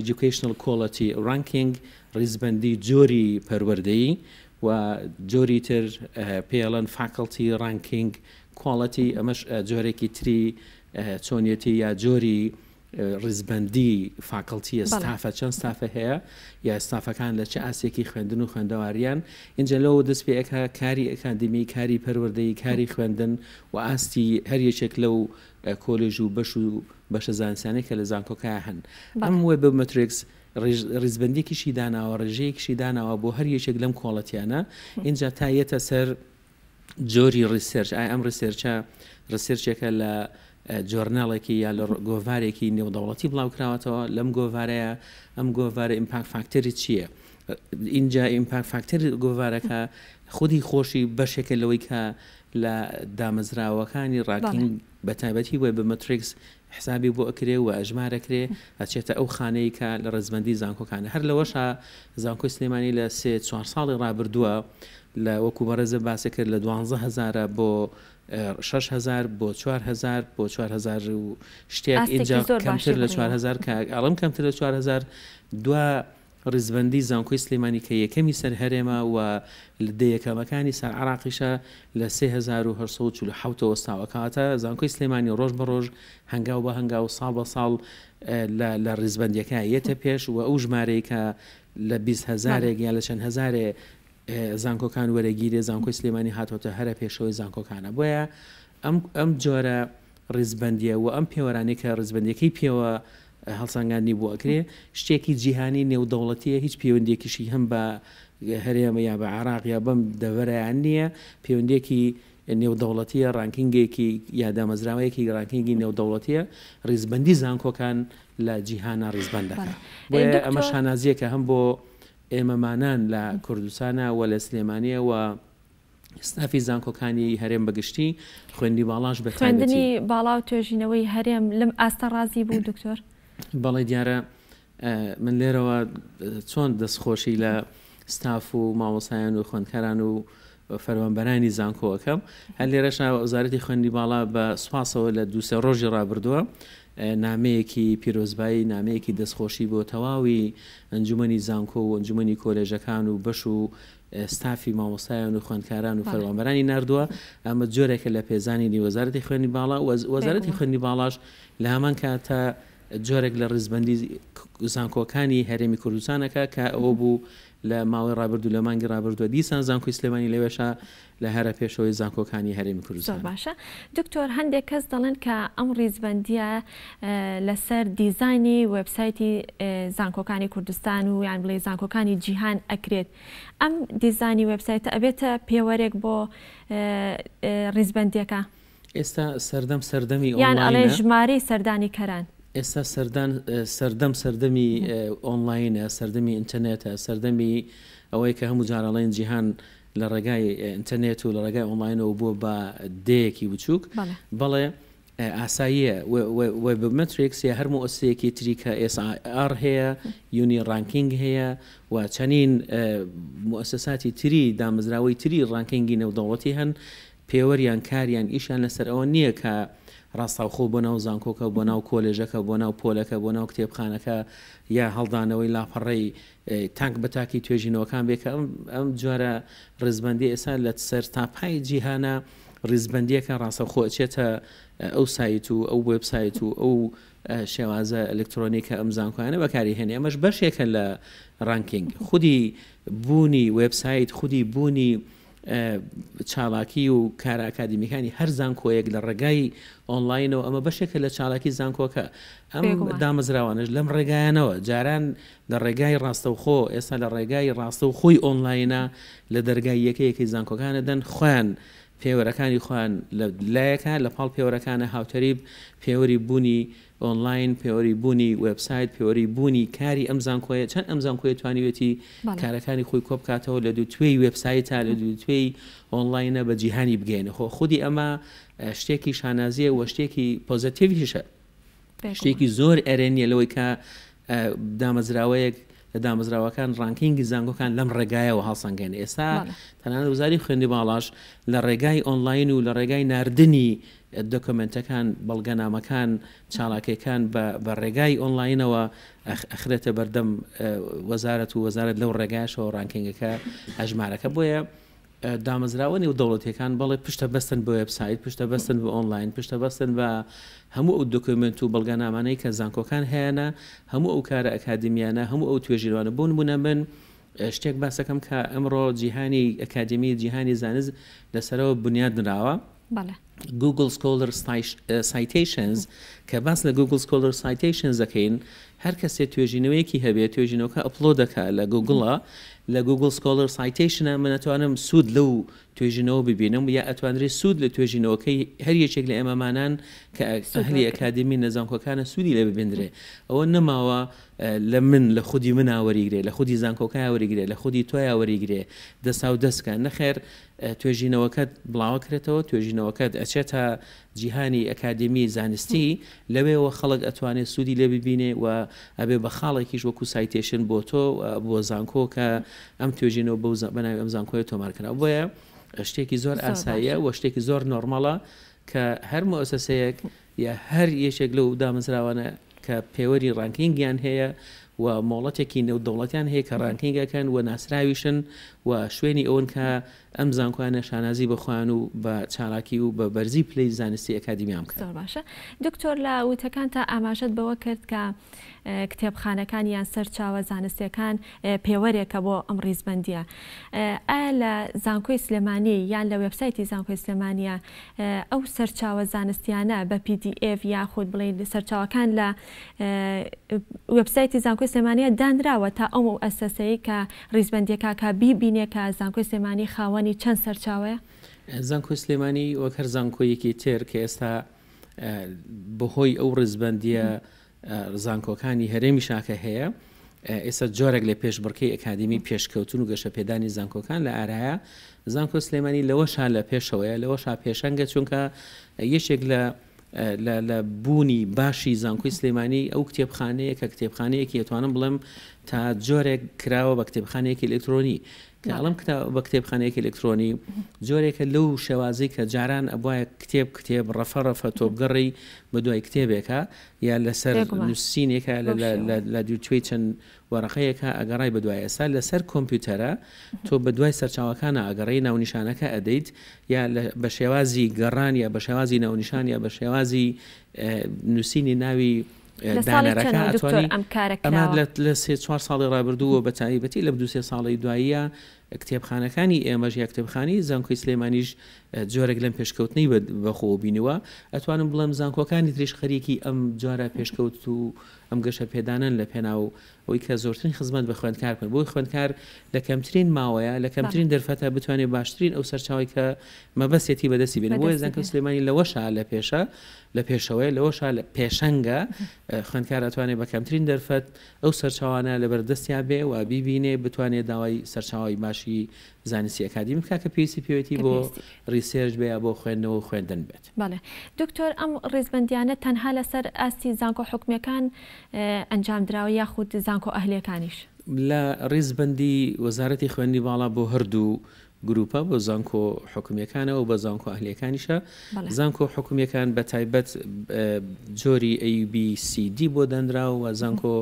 Educational Quality Ranking ڕیزبەندی جۆری پەروەردەیی و جۆری تر پێڵەن Faculty Ranking Quality ئەمەش جۆرێکی تری چۆنیەتی یا جۆری ڕیزبەندی فاکڵتیە ستافە چەند ستافە هەیە یا ستافەکان لە چه ئاسێکی خوێندن و خوێندەواریان اینجا لەوە دەست پێەکە کاری ئەکادمی کاری پەروەردەیی کاری خوێندن و ئاستی هەر یەکێک لەو کۆلێژ و بەش و بەشە زانسانەی کە لە زانکۆکە هەن ئەم وێبمەتریکس ڕیزبەندێکیشی داناوە ڕێژەیەکیشی داناوە بۆ هەر یەکێک لەم کۆڵەتیانە اینجا تایەتە سەر جۆری ڕیسێرچ ئەم ڕیسێرچە ڕیسێرچێکە لە جۆرناڵێکی یا لە گۆڤارێکی نێودەوڵەتی بڵاوکراوەتەوە لەم گۆڤارەیە ئەم گۆڤارە ئیمپاکت فاکتەری چییە؟ اینجا ئیمپاکت فاکتەری گۆڤارەکە خودی خۆشی بەشێکە لەوەی کە لە دامەزراوەکانی ڕاکینگ بە تایبەتی وێبمەتریکس حسابی بۆ ئەکرێ و ئەژمارەکرێ ئەچێتە ئەو خانەی کە لە ڕێزبەندی زانکۆکانە هەر لەوەشە زانکۆی سلێمانی لە 3-4 ساڵی ڕابردووە لە وەکو بەڕێزە باسە کرد لە 12,000 بۆ 6,000 بۆ 4,000 بۆ 4,000 و شتێک اینجا کەمتر لە 4,000 کە ئەڵم کەمتر لە 4,000 دو ڕیزبەندی زانکۆی سلێمانی کە یەکەمی سەر هەرێمە و لە دەیەکەمەکانی سەر عراقیشە لە 3,847 وەستاوەکاتە زانکۆی سلێمانی ڕۆژ بە ڕۆژ هەنگاو بە هەنگاو ساڵ بە ساڵ لە ڕیزبەندیەکە یەتە پێش و ئەو ژمارەی کە لە 20,000 یا لە چەند هەزارێ زانکۆکان وەرەگیرێ زانکۆی سلێمانی هاتۆتە هەرە پێشەوەی زانکۆکانە بۆیە ئەم جۆرە ڕیزبەندیە و ئەم پێوەرانی کە ڕیزبەندیەکەی پێوە هەڵسانگاندنی بۆ ئەکرێ شتێکی جیهانی نێودەوڵەتیە هیچ پەیوەندێکیشی هەم بە هەرێمە یا بە عراق یا بەم دەڤەرەیان نییە پەیوەندێکی نێودەوڵەتیە ڕانکینگێکی یا دامەزراوەیەکی ڕانکینگی نێودەوڵەتیە ڕیزبەندی زانکۆکان لە جیهانە ڕیزبەندەکە بۆیە ئەمە شانازیەکە هەم بۆ ئێمەمانان لە کوردستانە و لە سلێمانیە و ستافی زانکۆکانی هەرێم بەگشتی خوێندی باڵاش بە خوێندنی باڵا و توێژینەوەی هەرێم لەم ئاستە ڕازی بوو دکتۆر بەڵێ دیارە من لێرەوە چۆن دەستخۆشی لە ستاف و مامۆسایان و خوێندکاران و فەرمانبەرانی زانکۆەکەم هەر لێرەش وەزارەتی خوێندی باڵا بە سوپاسەوە لە 2 ڕۆژی ڕابردووە نامەیەکی پیرۆزبایی نامەیەکی دەستخۆشی بۆ تەواوی ئەنجومەنی زانکۆ و ئەنجومەنی کۆلێژەکان و بەش و ستافی مامۆستایان و خوێندکاران و فەرمانبەرانی نردووە ئەمە جۆرێکە لە پێزانی وەزارەتی خوێندی باڵا وەزارەتی خوێندی باڵاش لە هەمان کاتە جۆرێک لە ڕیزبەندی زانکۆکانی هەرێمی کوردستانەکە کە ئەوە بوو لە ماوەی ڕابردوو لە مانگی ڕابردووە دیسان زانکۆی سلێمانی لەوێشە لە هەرە پێشەوەی زانکۆکانی هەرێمی کوردستان باشە دکتۆر هەندێک کەس دەڵێن کە ئەم ڕیزبەندیە لەسەر دیزایانی وبسایتی زانکۆکانی کوردستان و یان بڵێ زانکۆکانی جیهان ئەکرێت ئەم دیزایانی وبسایتە ئەبێتە پێوەرێک بۆ ڕیزبەندیەکە ئێستا سەردەمی یان ئەڵێ ژمارەی سەردانی کەران ئێستا سەردەمی ئۆنلاینە سەردەمی ئینتەرنێتە سەردەمی ئەوەی کە هەموو جارەڵێن جیهان لە ڕێگای ئینتەرنێت و لە ڕێگای ئۆنلاینەوە بووە بە دەیەکی بچووک بەڵێ ئاساییە وێبمەتریکس یا هەر مؤسسەیەکی تری کە SIR هەیە یونی ڕانکینگ هەیە و چەندین مؤسساتی تری دامەزراوەی تری ڕانکینگی نێودەوڵەتی هەن پێوەریان کاریان ئیشان لەسەر ئەوە نییە کە ڕاستاوخۆ بۆ ناو زانکۆکە بۆ ناو کۆلێژەکە بۆ ناو پۆلەکە بۆ ناو کتێبخانەکە یا هەڵدانەوەی لاپەڕەی تانک بە تاکی توێژینەوەکان بێکە ئەم جۆرە ڕێزبەندی ئێستا لە سەر تاپای جیهانە ڕێزبەندیەکە ڕاستەوخۆ ئەچێتە ئەو سایت و ئەو وێبسایت و ئەو شێوازە ئەلکترۆنیکە ئەم زانکۆیانە بەکاری هێنێ ئەمەش بەشێکە لە ڕانکینگ خودی بوونی وێبسایت خودی بوونی چالاکی و کارە ئاکادمیەکانی هەر زانکۆیەک لە ڕێگای ئۆنلاینەوە ئەمە بەشێکە لە چالاکی زانکۆکە ئەم دامەزراوانش لەم ڕێگایانەوە جاران لە ڕێگای ڕاستەوخۆ ئێستا لە ڕێگای ڕاستە و خۆی ئۆنلاینە لە دەرگای یەکەیەکی زانکۆکانە دەن خۆیان پێوەرەکانی خۆیان لایەکە لە پاڵ پێوەرەکانە هاوتەریب پێوەری بوونی ئۆنلاین پێوەری بوونی وبسایت پێوەری بوونی کاری ئەم زانکۆیە چەند ئەم زانکۆیە توانیوێتی کارەکانی خۆی کۆبکاتەوە لە دووتوێی وبسایت تا لە دووتوێی ئۆنلاینە بە جیهانی بگەینە خۆ خودی ئەمە شتێکی شانازیە و شتێکی پۆزیتیڤیشە شتێکی زۆر ئەرێنیە لەوەی کە دامەزراوەیەک لە دامەزراوەکان ڕانکینگی زانکۆکان لەم ڕێگایەوە هەڵسەنگێن ئێستا تەنانەت وزاری خوێندی باڵاش لە ڕێگای ئۆنلاین و لە ڕێگای ناردنی دۆکمنتەکان بەڵگەنامەکان چالاکیەکان بە ڕێگای ئۆنلاینەوە ئەخرێتە بەردەم وەزارەت و وەزارەت لەو ڕێگایشەوە ڕانکینگەکە هەژمارەکە بۆیە دامەزراوەنی و دەوڵەتیەکان بەڵێ پشتە بەستن بە وبسایت پشتە بەستن بە ئۆنلاین پشتە بەستن بە هەموو ئەو دۆکمنت و بەڵگەنامانەی کە زانکۆکان هەیەە هەموو ئەو کارە ئەکادمیانە هەموو ئەو توێژیروانە بوون بوونە من شتێک باسەکەم کە ئەمڕۆ جیهانی ئەکادمی جیهانی زانست لەسەرەوە بنیاد نراوە گوگل سکۆلر سایتیشنز کە باس لە گوگل سکۆلر سایتیشنز دەکەین هەر کەسێ توێژینەوەیەکی هەبێت توێژینەوەکە ئەپلۆ دەکە لە گوگڵە لە گوگل سکۆلر سایتیشنە منەتوانم سوود لەو توێژینەوە ببینم یا ئەتوانرێت سوود لە توێژینەوەکەی هەر یەکێک لە ئێمەمانان کە ئەهلی ئەکادمی نەزانکۆکانە سوودی لێ ببێنرێ ئەوە نەماوە لە من لە خودی من ئاوەریگرێ لە خودی زانکۆکای وەریگرێ لە خودی تۆی ئاوەریگرێ دەسا و دەستکە نەخێر توێژینەوەکەت بڵاوکرێتەوە توێژینەوەکەت ئەچێتە جیهانی ئەکادمی زانستی لەوێەوە خەڵک ئەتوانێت سوودی لێ ببینێ و ئەبێ بە خاڵێکیش وەکو سایتێشن بۆ تۆ بۆ زانکۆ کە ئەم توێژینەوە بەناوی ئەم زانکۆی تۆمارکرا بۆیە شتێکی زۆر ئاساییە و شتێکی زۆر نۆرمەڵە کە هەر مؤسسەیەک یا هەر یەشێک لەو دامەزراوانە کە پێوەری ڕانکینگیان هەیە و مۆڵەتێکی نێودەوڵەتیان هەیە کە ڕانکینگەکەن و ناسراویشن و شوێنی ئەوەن کە ئەم زانکۆیانە شانازی بخوان و بە چالاکی و بە بەرزی پلەی زانستی ئەکادمیام کرد. زۆر باشە دکتۆر لە وتەکان تا ئاماژەت بەوە کرد کە کتێبخانەکان یان سەرچاوە زانستیەکان پێوەرێکە بۆ ئەم ڕیزبەندیە ئایا لە زانکۆی سلێمانی یان لە وێبسایتی زانکۆی سلێمانیە ئەو سەرچاوە زانستیانە بە PDF یاخود بڵێن سەرچاوەکان لە وێبسایتی زانکۆی سلێمانیە دانراوە تا ئەو ئەسەسەیە کە ڕیزبەندیەکە کە بیبینێ کە زانکۆی سلێمانی خاوەنی چەند سەرچاوەیە؟ زانکۆی سلێمانی وەک هەر زانکۆیەکی تر کە ئێستا بەهۆی ئەو ڕیزبەندیە زانکۆکانی هەرێمی شاکە هەیە ئێستا جۆرێک لە پێشبڕکەی ئەکادمی پێشکەوتن و گەشە پێدانی زانکۆکان لە ئارایە زانکۆ سلێمانی لەوەشا لە پێشەوەیە لەوەشا پێشەنگە چونکە یەشێک لە بوونی باشی زانکۆی سلێمانی ئەو کتێبخانەیە کە کتێبخانەیەکی ئەتوانم بڵێم تا جۆرێک کراوە بە کتێبخانەیەکی ئەلکترۆنی کە ئەڵم بە کتێبخانەیەکی ئەلکترۆنی جۆرێکە لەو شێوازی کە جاران ئەبواە کتێب ڕەفە تۆبگەڕی بە دوای کتێبێکە یا لەسەر نووسینێکە لە دووتوێی چەند وەرەقەیەکە ئەگەڕای بە دوای ئێستا لەسەر کۆمپیوتەرە تۆ بە دوای سەرچاوەکانە ئەگەڕی ناونیشانەکە ئەدەیت یا بە شێوازی گەڕان یا بە شێوازی ناونیشان یا بە شێوازی نووسینی ناوی دانەرەکە ئەمە لە 3-4 ساڵی ڕابردووە بە تایبەتی لە 2-3 ساڵی دواییە کتێبخانەکانی ئێمەژ یا کتێبخانی زانکۆی سلێمانیش جۆرێک لەم پێشکەوتنی بەخۆ بینەوە ئەتوانم بڵێم زانکۆکانی تریش خەریکی ئەم جۆرە پێشکەوت و ئەم گەشە پێدانن لە پێناو ئەوی کە زۆرترین خزمەت بە خوێندکار بکەن بۆی خوێندکار لە کەمترین ماوەیە لە کەمترین دەرفەتە بتوانێت باشترین ئەو سەرچاوی کە مەبەستێتی بەدەستی بێنێت بۆیە زانکۆی سلێمانی لەوەشە لە پێشەوەی لەوەشە لە پێشەنگە خوێندکار ئەتوانێت بە کەمترین دەرفەت ئەو سەرچاوانە لەبەردەستیا بێ و بیبینێ بتوانێت داوای سەرچاوی باشی زانستی ئەکادمی بکە کە پێویستی پێوەتی بۆ ریسێرچ بێ بۆ خوێندنەوە خوێندن بێت. بەڵێ دکتۆر ئەم ڕێزبەندیانە تەنها لەسەر ئاستی زانکۆ حکومیەکان ئەنجام دراوە یاخود زانکۆ ئەهلیەکانیش؟ لە ڕێزبەندی وەزارەتی خوێندنی باڵا بۆ هەردوو گروپە بۆ زانکۆ حکومیەکانەوە بە زانکۆ ئەهلیەکانیشە زانکۆ حکومیەکان بە تایبەت جۆری ABCD بۆ دەنراوە و زانکۆ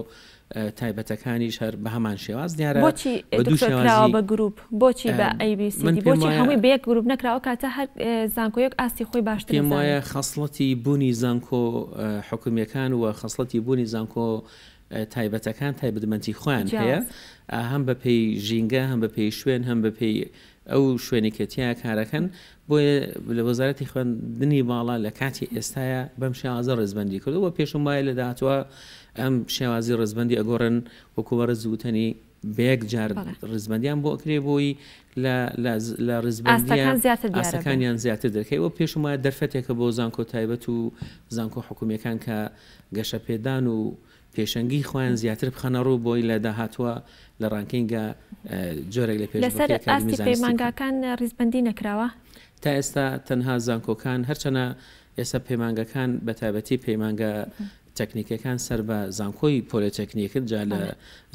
تایبەتەکانیش هەر بە هەمان شێواز دیارە بۆچیراوە بە گروپ بۆچی بە ABCD بۆچی هەمووی بە یەک گروپ نەکراوە کاتە هەر زانکۆیەک ئاستی خۆی باشتر پێم وایە خەسڵەتی بوونی زانکۆ حکومیەکان و خەسڵەتی بوونی زانکۆ تایبەتەکان تایبەتمەندی خۆیان هەیە هەم بە پێی ژینگە هەم بە پێی شوێن هەم بە پێی ئەو شوێنی کەتیە کارەکەن بۆیە لە وەزارەتی خوێندنی باڵا لە کاتی ئێستاە بەم شێوازە ڕێزبەندی کردەوە پێشم وایە لە داهاتوە ئەم شێوازی ڕێزبەندی ئەگۆڕن وەکووەرە زووتنی بەیەک جار ڕێزبەندیان بۆ ئەکرێ بۆی لە ڕێزبەندیەکانیان زیاتر دەکەی و پێشم وایە دەرفەتێکە بۆ زانکۆ تایبەت و زانکۆ حکومیەکان کە گەشەپێدان و پێشەنگی خۆیان زیاتر بخەنە ڕوو بۆی لە داهاتوە لە ڕانکینگە جۆرێک لە لەسەر ئاستی پەیمانگاکان ڕیزبەندی نەکراوە تا ئێستا تەنها زانکۆکان هەرچەنە ئێستا پەیمانگەکان بە تایبەتی پەیمانگە تەکنیکەکان سەر بە زانکۆی پۆلیتەکنیکت جا لە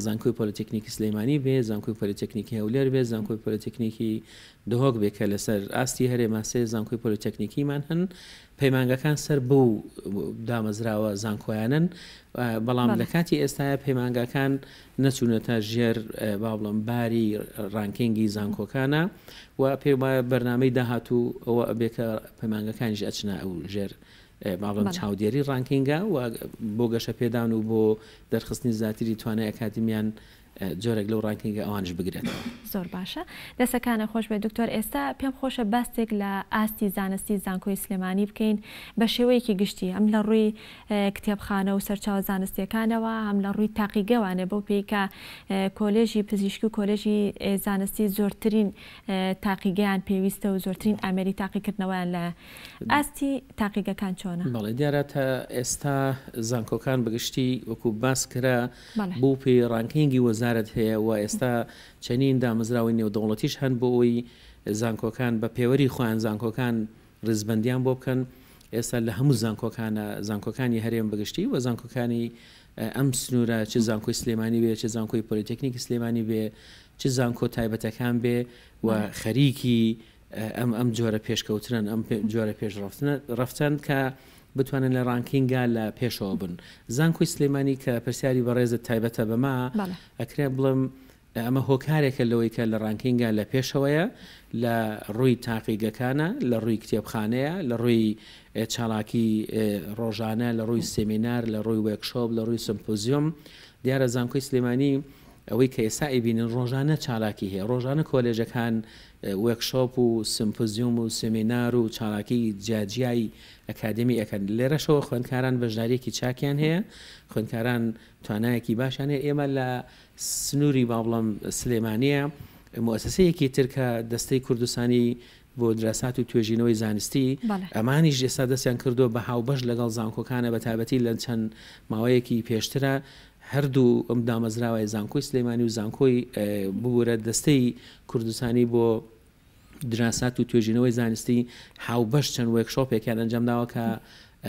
زانکۆی پۆلیتەکنیکی سلەیمانی بێ زانکۆی پۆلیتەکنیکی هەولێر بێ زانکۆی پۆلیتەکنیکی دهۆک بێ کە لەسەر ئاستی هەرێما سێ زانکۆی پۆلیتەکنیکیمان هەن پەیمانگەکان سەر بۆ دامەزراوە زانکۆیانن بەڵام لە کاتی ئێستاە پەیمانگەکان نەچوونەتە ژێر با بڵم باری ڕانکینگی زانکۆکانە و پێ وایە بەرنامەی داهاتوو ئەوە ئەبێکە پەیمانگەکانیش ئەچنە ئەو ژێر باڵم چاودێری ڕانکینگە و بۆ گەشە پێدان و بۆ دەرخستنی زیاتری توانای ئەکادمیان جۆرێک لەو ڕانکینگە ئەوانش بگرێتەوە زۆر باشە دەسەکانە خۆش بێ دکتۆر ئێستا پێم خۆشە باستێک لە ئاستی زانستی زانکۆی سلێمانی بکەین بە شێوەیەکی گشتی ئەم لە ڕووی کتێبخانە و سەرچاوە زانستیەکانەوە هەم لە ڕووی تاقیگەوانێ بۆ پێیکە کۆلێژی پزیشکی و کۆلێژی زانستی زۆرترین تاقیگەیان پێویستە و زۆرترین ئامێری تاقیکردنەوەیان لە ئاستی تاقیگەکان چۆنە بەڵێ دیارە تا ئێستا زانکۆکان بەگشتی وەکو باس کرا بۆ پێی ڕانکینگی وەزارەت هەیە و ئێستا چەنین دامەزراوی نێودەوڵەتیش هەن بۆ ئەوی زانکۆکان بە پێوەری خۆیان زانکۆکان ڕزبەندیان بۆ بکەن ئێستا لە هەموو زانکۆکانی هەرێم بەگشتی و زانکۆکانی ئەم سنوورە چ زانکۆی سلێمانی بێ چ زانکۆی پۆلیتەکنیکی سلێمانی بێ چ زانکۆ تایبەتەکان بێ و خەریکی ئەم جۆرە پێشکەوتنن ئەم جۆرە پێشڕفتن کە بتوانن لە ڕانکینگا لە پێشەوە بن زانکۆی سلێمانی کە پرسیاری بەڕێزت تایبەتە بەما ئەکرێ بڵم ئەمە هۆکارێکە لەوەی کە لە ڕانکینگا لە پێشەوەیە لە ڕووی تاقیگەکانە لە ڕووی کتێبخانەیە لە ڕووی چالاکی ڕۆژانە لە ڕووی سێمینار لە ڕووی وێکشۆپ لە ڕووی سمپۆزیۆم دیارە زانکۆی سلێمانی ئەوەی کە ئێستا ئەیبینن ڕۆژانە چالاکی هەیە ڕۆژانە کۆلێژەکان وێکشۆپ و سمپۆزیۆم و سێمینار و چالاکی جیاجیایی ئەکادمی ئەەکەن لێرەشەوە خوێندکاران بەژدارێکی چاکیان هەیە خوێندکاران توانایەکی باشان هەیە ئێمە لە سنووری باڵم سلێمانیە مؤسسەیەکی ترکە دەستەی کوردستانی بۆ دراسات و توێژینەوەی زانستی ئەمانیش ئێستا دەستیان کردو بە هاوبەش لەگەڵ زانکۆکانە بە تایبەتی لە چەند ماوەیەکی پێشترە هەردوو ئەم دامەزراوای زانکۆی سلێمانی و زانکۆی ببوورە دەستەی کوردستانی بۆ دراسات و توێژینەوەی زانستی هاوبەش چەند وێکشۆپێکیان ئەنجامداوە کە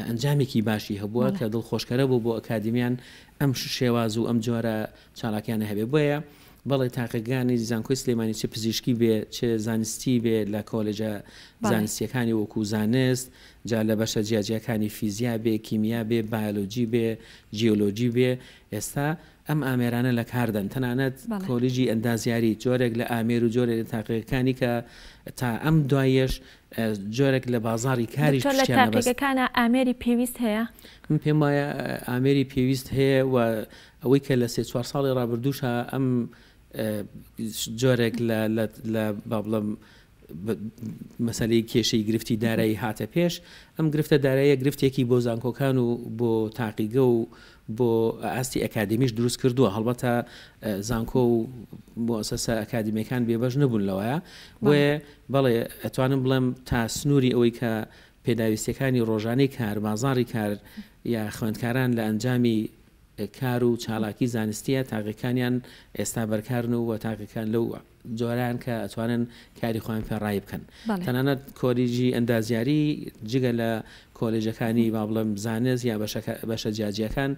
ئەنجامێکی باشی هەبووە کە دڵخۆشکەرە بوو بۆ ئەکادمیان ئەم شێواز و ئەم جۆرە چالاکیانە هەبێ بۆیە بەڵێ تاقیگانی زانکۆی سلێمانی چه پزیشکی بێ چه زانستی بێ لە کۆلێجە زانستیەکانی وەکو زانست جا لە بەشە جیاجیەکانی فیزیا بێ کیمیا بێ بایۆلۆجی بێ جیۆلۆجی بێ ئێستا ئەم ئامێرانە لە کاردن تەنانەت کۆلیژی ئەندازیاری جۆرێک لە ئامێر و جۆرێک لە تاقیەکانی کە تا ئەم دوایەش جۆرێک لە بازاری کاریش لە تاقیەکانە ئامێری پێویست هەیە من پێم وایە ئامێری پێویست هەیە و ئەوەی کە لە 3-4 ساڵی ڕابردووشە ئەم جۆرێک لە بابڵم مەسەلەی کێشەی گرفتی دارایی هاتە پێش ئەم گرفتە داراییە گرفتێکی بۆ زانکۆکان و بۆ تاقیگە و بۆ ئاستی ئەکادمیش دروست کردووە هەڵبەتە زانکۆ و مؤسسە ئەکادمیەکان بێبەش نەبوون لەوەیە بۆیە بەڵێ ئەتوانم بڵێم تا سنووری ئەوەی کە پێداویستەکانی ڕۆژانەی کار بازاری کار یا خوێندکاران لە ئەنجامی کار و چالاکی زانستیە تاقیەکانیان ئێستا بەرکارن و تاقیەکان لەو جۆران کە ئەتوانن کاری خۆیان پێڕای بکەن تەنانەت کۆلیژی ئەندازیاری جگە لە کۆلێژەکانی با بڵێم زانست یا بەشە جیاجیەکان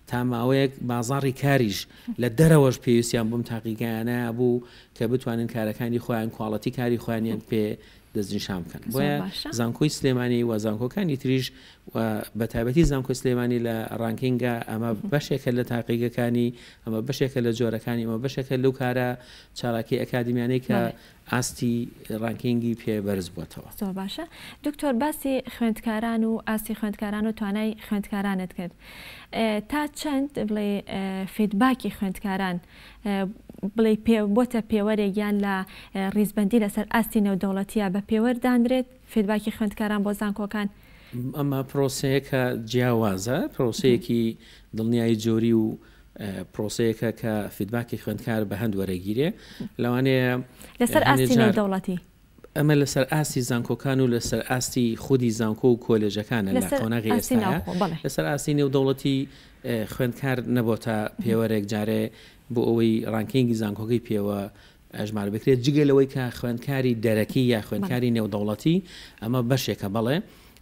تا ماوەیەک بازاڕی کاریش لە دەرەوەش پێویستیان بووم تاقیگەیانە بوو کە بتوانن کارەکانی خۆیان کوڵەتی کاری خۆیانیان پێ دەستنیشان بکەن بۆیە زانکۆی سلێمانی و زانکۆکانی تریش بە تایبەتی زانکۆی سلێمانی لە ڕانکینگە ئەمە بەشێکە لە تاقیگەکانی ئەمە بەشێکە لە جۆرەکانی ئەمە بەشێکە لەو کارە چالاکی ئەکادمیانەی کە ئاستی ڕانکینگی پێ بەرز بووەتەوە. زۆر باشە دکتۆر باسی خوێندکاران و ئاستی خوێندکاران و توانای خوێندکارانت کرد تا چەند بڵێ فیدباکی خوێندکاران بڵێ بۆتە پێوەرێک یان لە ڕیزبەندی لەسەر ئاستی نێودەوڵەتیە بە پێوەردانرێت فیدباکی خوێندکاران بۆ زانکۆکان ئەمە پرۆسەیەکە جیاوازە پرۆسەیەکی دڵنیایی جۆری و پرۆسەیەکە کە فیدباکی خوێندکار بە هەند وەرەگیرێ لەوانەیە لەسەر ئاستی نێودەوڵەتی ئەمە لەسەر ئاستی زانکۆکان و لەسەر ئاستی خودی زانکۆ و کۆلێژەکانە لە قۆناغی ئێستاە لەسەر ئاستی نێودەوڵەتی خوێندکار نەبۆتە پێوەرێک جارێ بۆ ئەوەی ڕانکینگی زانکۆکەی پێوە ئەژمار بکرێت جگەلەوەی کە خوێندکاری دەرەکی یا خوێندکاری نێودەوڵەتی ئەمە بەشێکە بەڵێ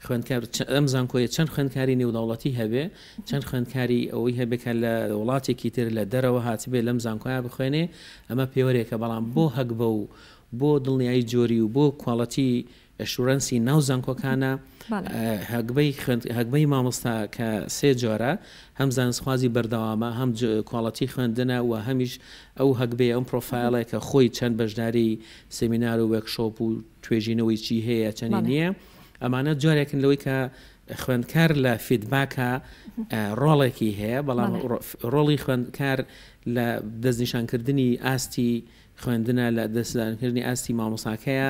خوێندکار ئەم زانکۆیە چەند خوێندکاری نێودەوڵەتی هەبێ چەند خوێندکاری ئەوەی هەبێکە لە وڵاتێکی تر لە دەرەوە هاتبێ لەم زانکۆیە بخوێنێ ئەمە پێوەرێکە بەڵام بۆ هەک بە و بۆ دڵنیایی جۆری و بۆ کوڵەتی ئەشورەنسی ناو زانکۆکانە هەگبەی مامۆستا کە سێ جۆرە هەم زانستخوازی بەردەوامە هەم کوڵەتی خوێندنە و هەمیش ئەو هەگبێ ئەم پرۆفایلە کە خۆی چەند بەشداری سێمینار و وەرکشۆپ و توێژینەوەی چی هەیە چەندی نییە ئەمانە جارێکن لەوەی کە خوێندکار لە فیدباکە ڕۆڵێکی هەیە بەڵام ڕۆڵی خوێندکار لە دەستنیشانکردنی ئاستی خوێندنە لە دەستدانکردنی ئاستی مامۆساکەیە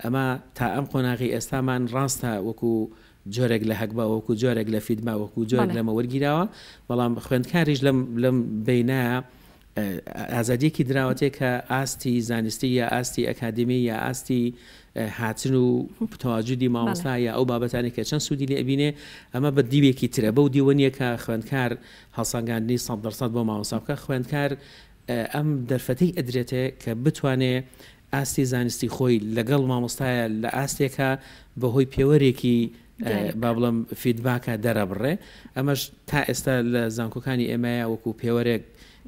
ئەمە تا ئەم قۆناغی ئێستامان ڕاستە وەکو جۆرێک لە هەکبا وەکو جۆرێک لە فیدما وەکو جۆرێک لەمە وەرگیراوە بەڵام خوێندکاریش لەم بینایە ئازادیەکی دراوەتێک کە ئاستی زانستی یا ئاستی ئەکادمی یا ئاستی هاتن و تەواجودی مامۆستا یا ئەو بابەتانی کە چەند سوودی لێ ئەبینێ ئەمە بە دیوێکی ترە بەو دیوەنیە کە خوێندکار هەڵسەنگاندنی 100% بۆ مامۆستا بکە خوێندکار ئەم دەرفەتەی ئەدرێتێ کە بتوانێ ئاستی زانستی خۆی لەگەڵ مامۆستایە لە ئاستێکە بەهۆی پێوەرێکی با بڵم فیدباکە دەرەبڕێ ئەمەش تا ئێستا لە زانکۆکانی ئێمەیە وەکو پێوەرێک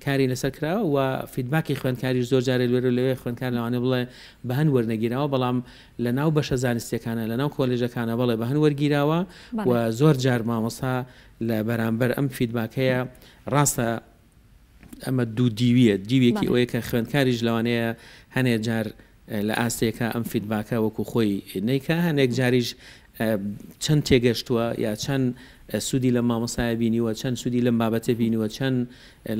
کاری لەسەر کراوە و فیدباکی خوێندکاریش زۆر جارێ لێرە لەوێ خوێندکار لەوانە بڵێ بە هەن وەرنەگیراوە بەڵام لە ناو بەشە زانستیەکانە لە ناو کۆلێژەکانە بڵێ بە هەن وەرگیراوە و زۆر جار مامۆستا لە بەرامبەر ئەم فیدباکەیە ڕاستە ئەمە دوو دیویە دیوێکی ئەوەیە کە خوێندکاریش لەوانەیە هەنێ جار لە ئاستێکە ئەم فیدباکە وەکو خۆی نیکە هەنێک جاریش چەند تێگەشتووە یا چەند سوودی لە مامۆستایە بینیوە چەند سوودی لەم بابەتە بینیوە چەند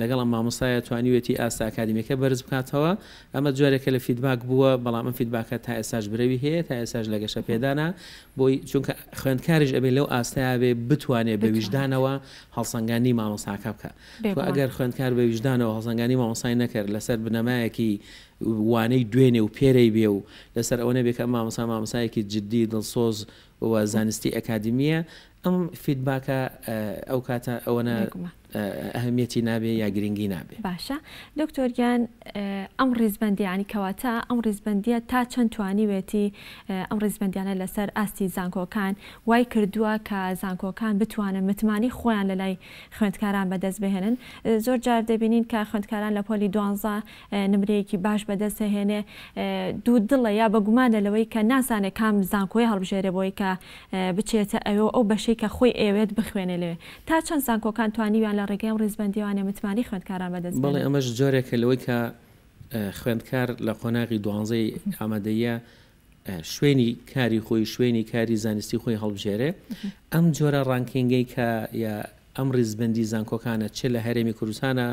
لەگەڵ ئەم مامۆستایە توانیوێتی ئاستا ئاکادمیەکە بەرز بکاتەوە ئەمە جارێکە لە فیدباک بووە بەڵام ئەم فیدباکە تا ئێساش برەوی هەیە تا ئێساش لە گەشە پێدانە بۆی چونکە خوێندکاریش ئەبێ لەو ئاستایە بێ بتوانێت بە ویژدانەوە هەڵسەنگانی مامۆستاکە بکە ئەگەر خوێندکار بە ویژدانەوە هەڵسەنگانی مامۆستای نەکرد لەسەر بنەمایەکی وانەی دوێنێ و پێرەی بێ و لەسەر ئەوە نەبێت کە مامۆسایەکی جددی دڵسۆز و زانستی ئەکادمیە ئەم فیدباکە ئەو کاتە ئەوەنە ئەهمیەتی نابێ یا گرنگی نابێ. باشە دکتۆریان ئەم ڕیزبەندیانی کەواتە ئەم ڕیزبەندیە تا چەند توانیوێتی ئەم ڕیزبەندیانە لەسەر ئاستی زانکۆکان وای کردووە کە زانکۆکان بتوانن متمانی خۆیان لە لای خوێندکاران بەدەست بهێنن زۆر جار دەبینین کە خوێندکاران لە پۆلی 12 نمرەیەکی باش بەدەست هێنێ دوو دڵە یا بەگومانە لەوەی کە ناسانێ کام زانکۆی هەڵبژێرە بۆی کە بچێتە ئەوە ئەو بەشەی کە خۆی ئێوێت بخوێنێ لێ تا چەند زانکۆکان توانیویان لە ڕێگەی ڕیزبەندیوانە متمانی خوێندکاران بەدەست بەڵێ ئەمەش جۆرێکە لەوەی کە خوێندکار لە قۆناغی 12 ئامادەیە شوێنی کاری خۆی شوێنی کاری زانستی خۆی هەڵبژێرێ ئەم جۆرە ڕانکینگەی کە یا ئەم ڕیزبەندی زانکۆکانە چ لە هەرێمی کوردستانە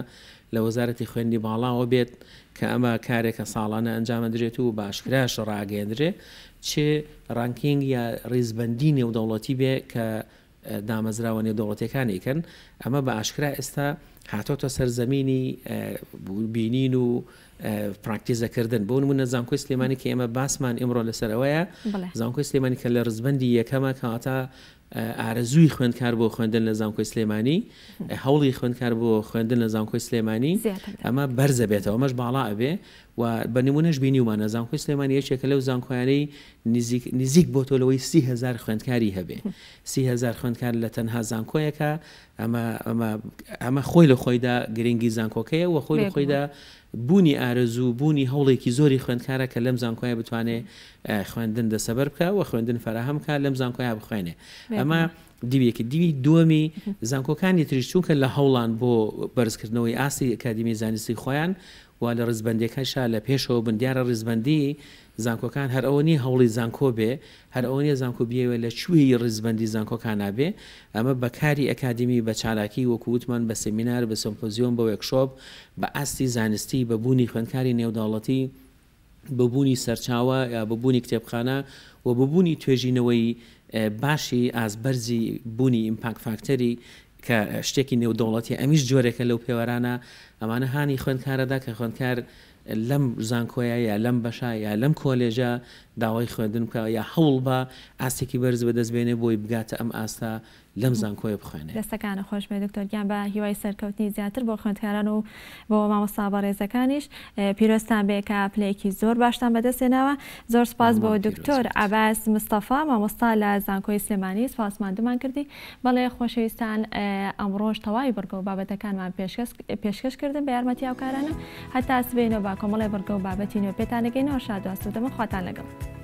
لە وەزارەتی خوێندی باڵاوە بێت کە ئەمە کارێکە ساڵانە ئەنجامەدرێت و باشکراش ڕاگەێنرێ چێ ڕانکینگ یا ڕیزبەندی نێودەوڵەتی بێ کە دامەزراوە نێودەوڵەتیەکانیکەن ئەمە بە ئاشکرا ئێستا هاتۆتە سەرزەمینی بینین و پراکتیزەکردن بۆ نمونە زانکۆی سلێمانی کە ئێمە باسمان ئێمڕۆ لەسەرەوەیە زانکۆی سلێمانی کە لە ڕزبەندی یەکەمە کەواتە ئارەزووی خوێندکار بۆ خوێندن لە زانکۆی سلێمانی هەوڵی خوێندکار بۆ خوێندن لە زانکۆی سلێمانی ئەمە بەرزە بێتەوە ئەمەش باڵا ئەبێ و بە نمونەش بینیومانە زانکۆی سلێمانی یەکێکە لەو زانکۆیانەی نزیک بۆ تۆلەوەی 30,000 خوێندکاری هەبێ 30,000 خوێندکار لە تەنها زانکۆیەکە ئەمە خۆی لە خۆیدا گرنگی زانکۆکەیە و خۆی لە خۆیدا بوونی ئارەزوو بوونی هەوڵێکی زۆری خوێندکارە کە لەم زانکۆیە بتوانێت خوێندن دەسەبەر بکە و خوێندن فەرەهەم بکە لەم زانکۆیە بخوێنێ ئەمە دیوێکی دیوی دووەمی زانکۆکانی تریش چونکە لە هەوڵان بۆ بەرزکردنەوەی ئاسی ئەکادیمی زانستی خۆیان و لە ڕزبەندەکەشا لە پێشەوە بندیارە ڕزبەندی زانکۆکان هەر ئەوە نیە هەوڵی زانکۆ بێ هەر ئەوە نیە زانکۆ بیەوە لە کوێی ڕزبەندی زانکۆکان نابێ ئەمە بەکاری ئەکادیمی بە چالاکی وەکووتمان بە سمینار بە سمپۆزیۆن بە وێکشۆپ بە ئاستی زانستی بە بوونی خوێندکاری نێوداوڵەتی ببوونی سەرچاوە یا ببوونی کتێبخانە و ببوونی توێژینەوەی باشی ئازبەرزی بوونی ئیمپاکت فاکتەری کە شتێکی نێودەوڵەتی ئەمیش جۆرێکە لەو پێوەرانە ئەمانە هانی خوێندکارەدا کە خوێندکار لەم زانکۆیە یا لەم بەشە یا لەم کۆلێژە داوای خوێندن بکە یا هەوڵ بە ئاستێکی بەرز بەدەستبێنێ بۆی بگاتە ئەم ئاستا لەم زانکۆیە بخوێنێ. دەستەکانە خۆش بێ دکتۆرگیان بە هیوای سەرکەوتنی زیاتر بۆ خوێندکاران و بۆ مامۆستا بەڕێزەکانیش پیرۆستان بێ کە پلەیەکی زۆر باشتان بەدەستێنەوە. زۆر سپاس بۆ دکتۆر عەباس مستەفا مامۆستا لە زانکۆی سلێمانی سپاسماندومان کردی. بەڵێ خۆشەویستان ئەمڕۆژ تەواوی بەرگە و بابەتەکانمان پێشکەش کردن بە یارمەتی هاوکارانم هەتا سبەینەوە با کۆمەڵی بەرگە و بابەتی نوێ پێتان دەگەینەوە. شاد و ئاسوودەمە خواتان لەگەڵ.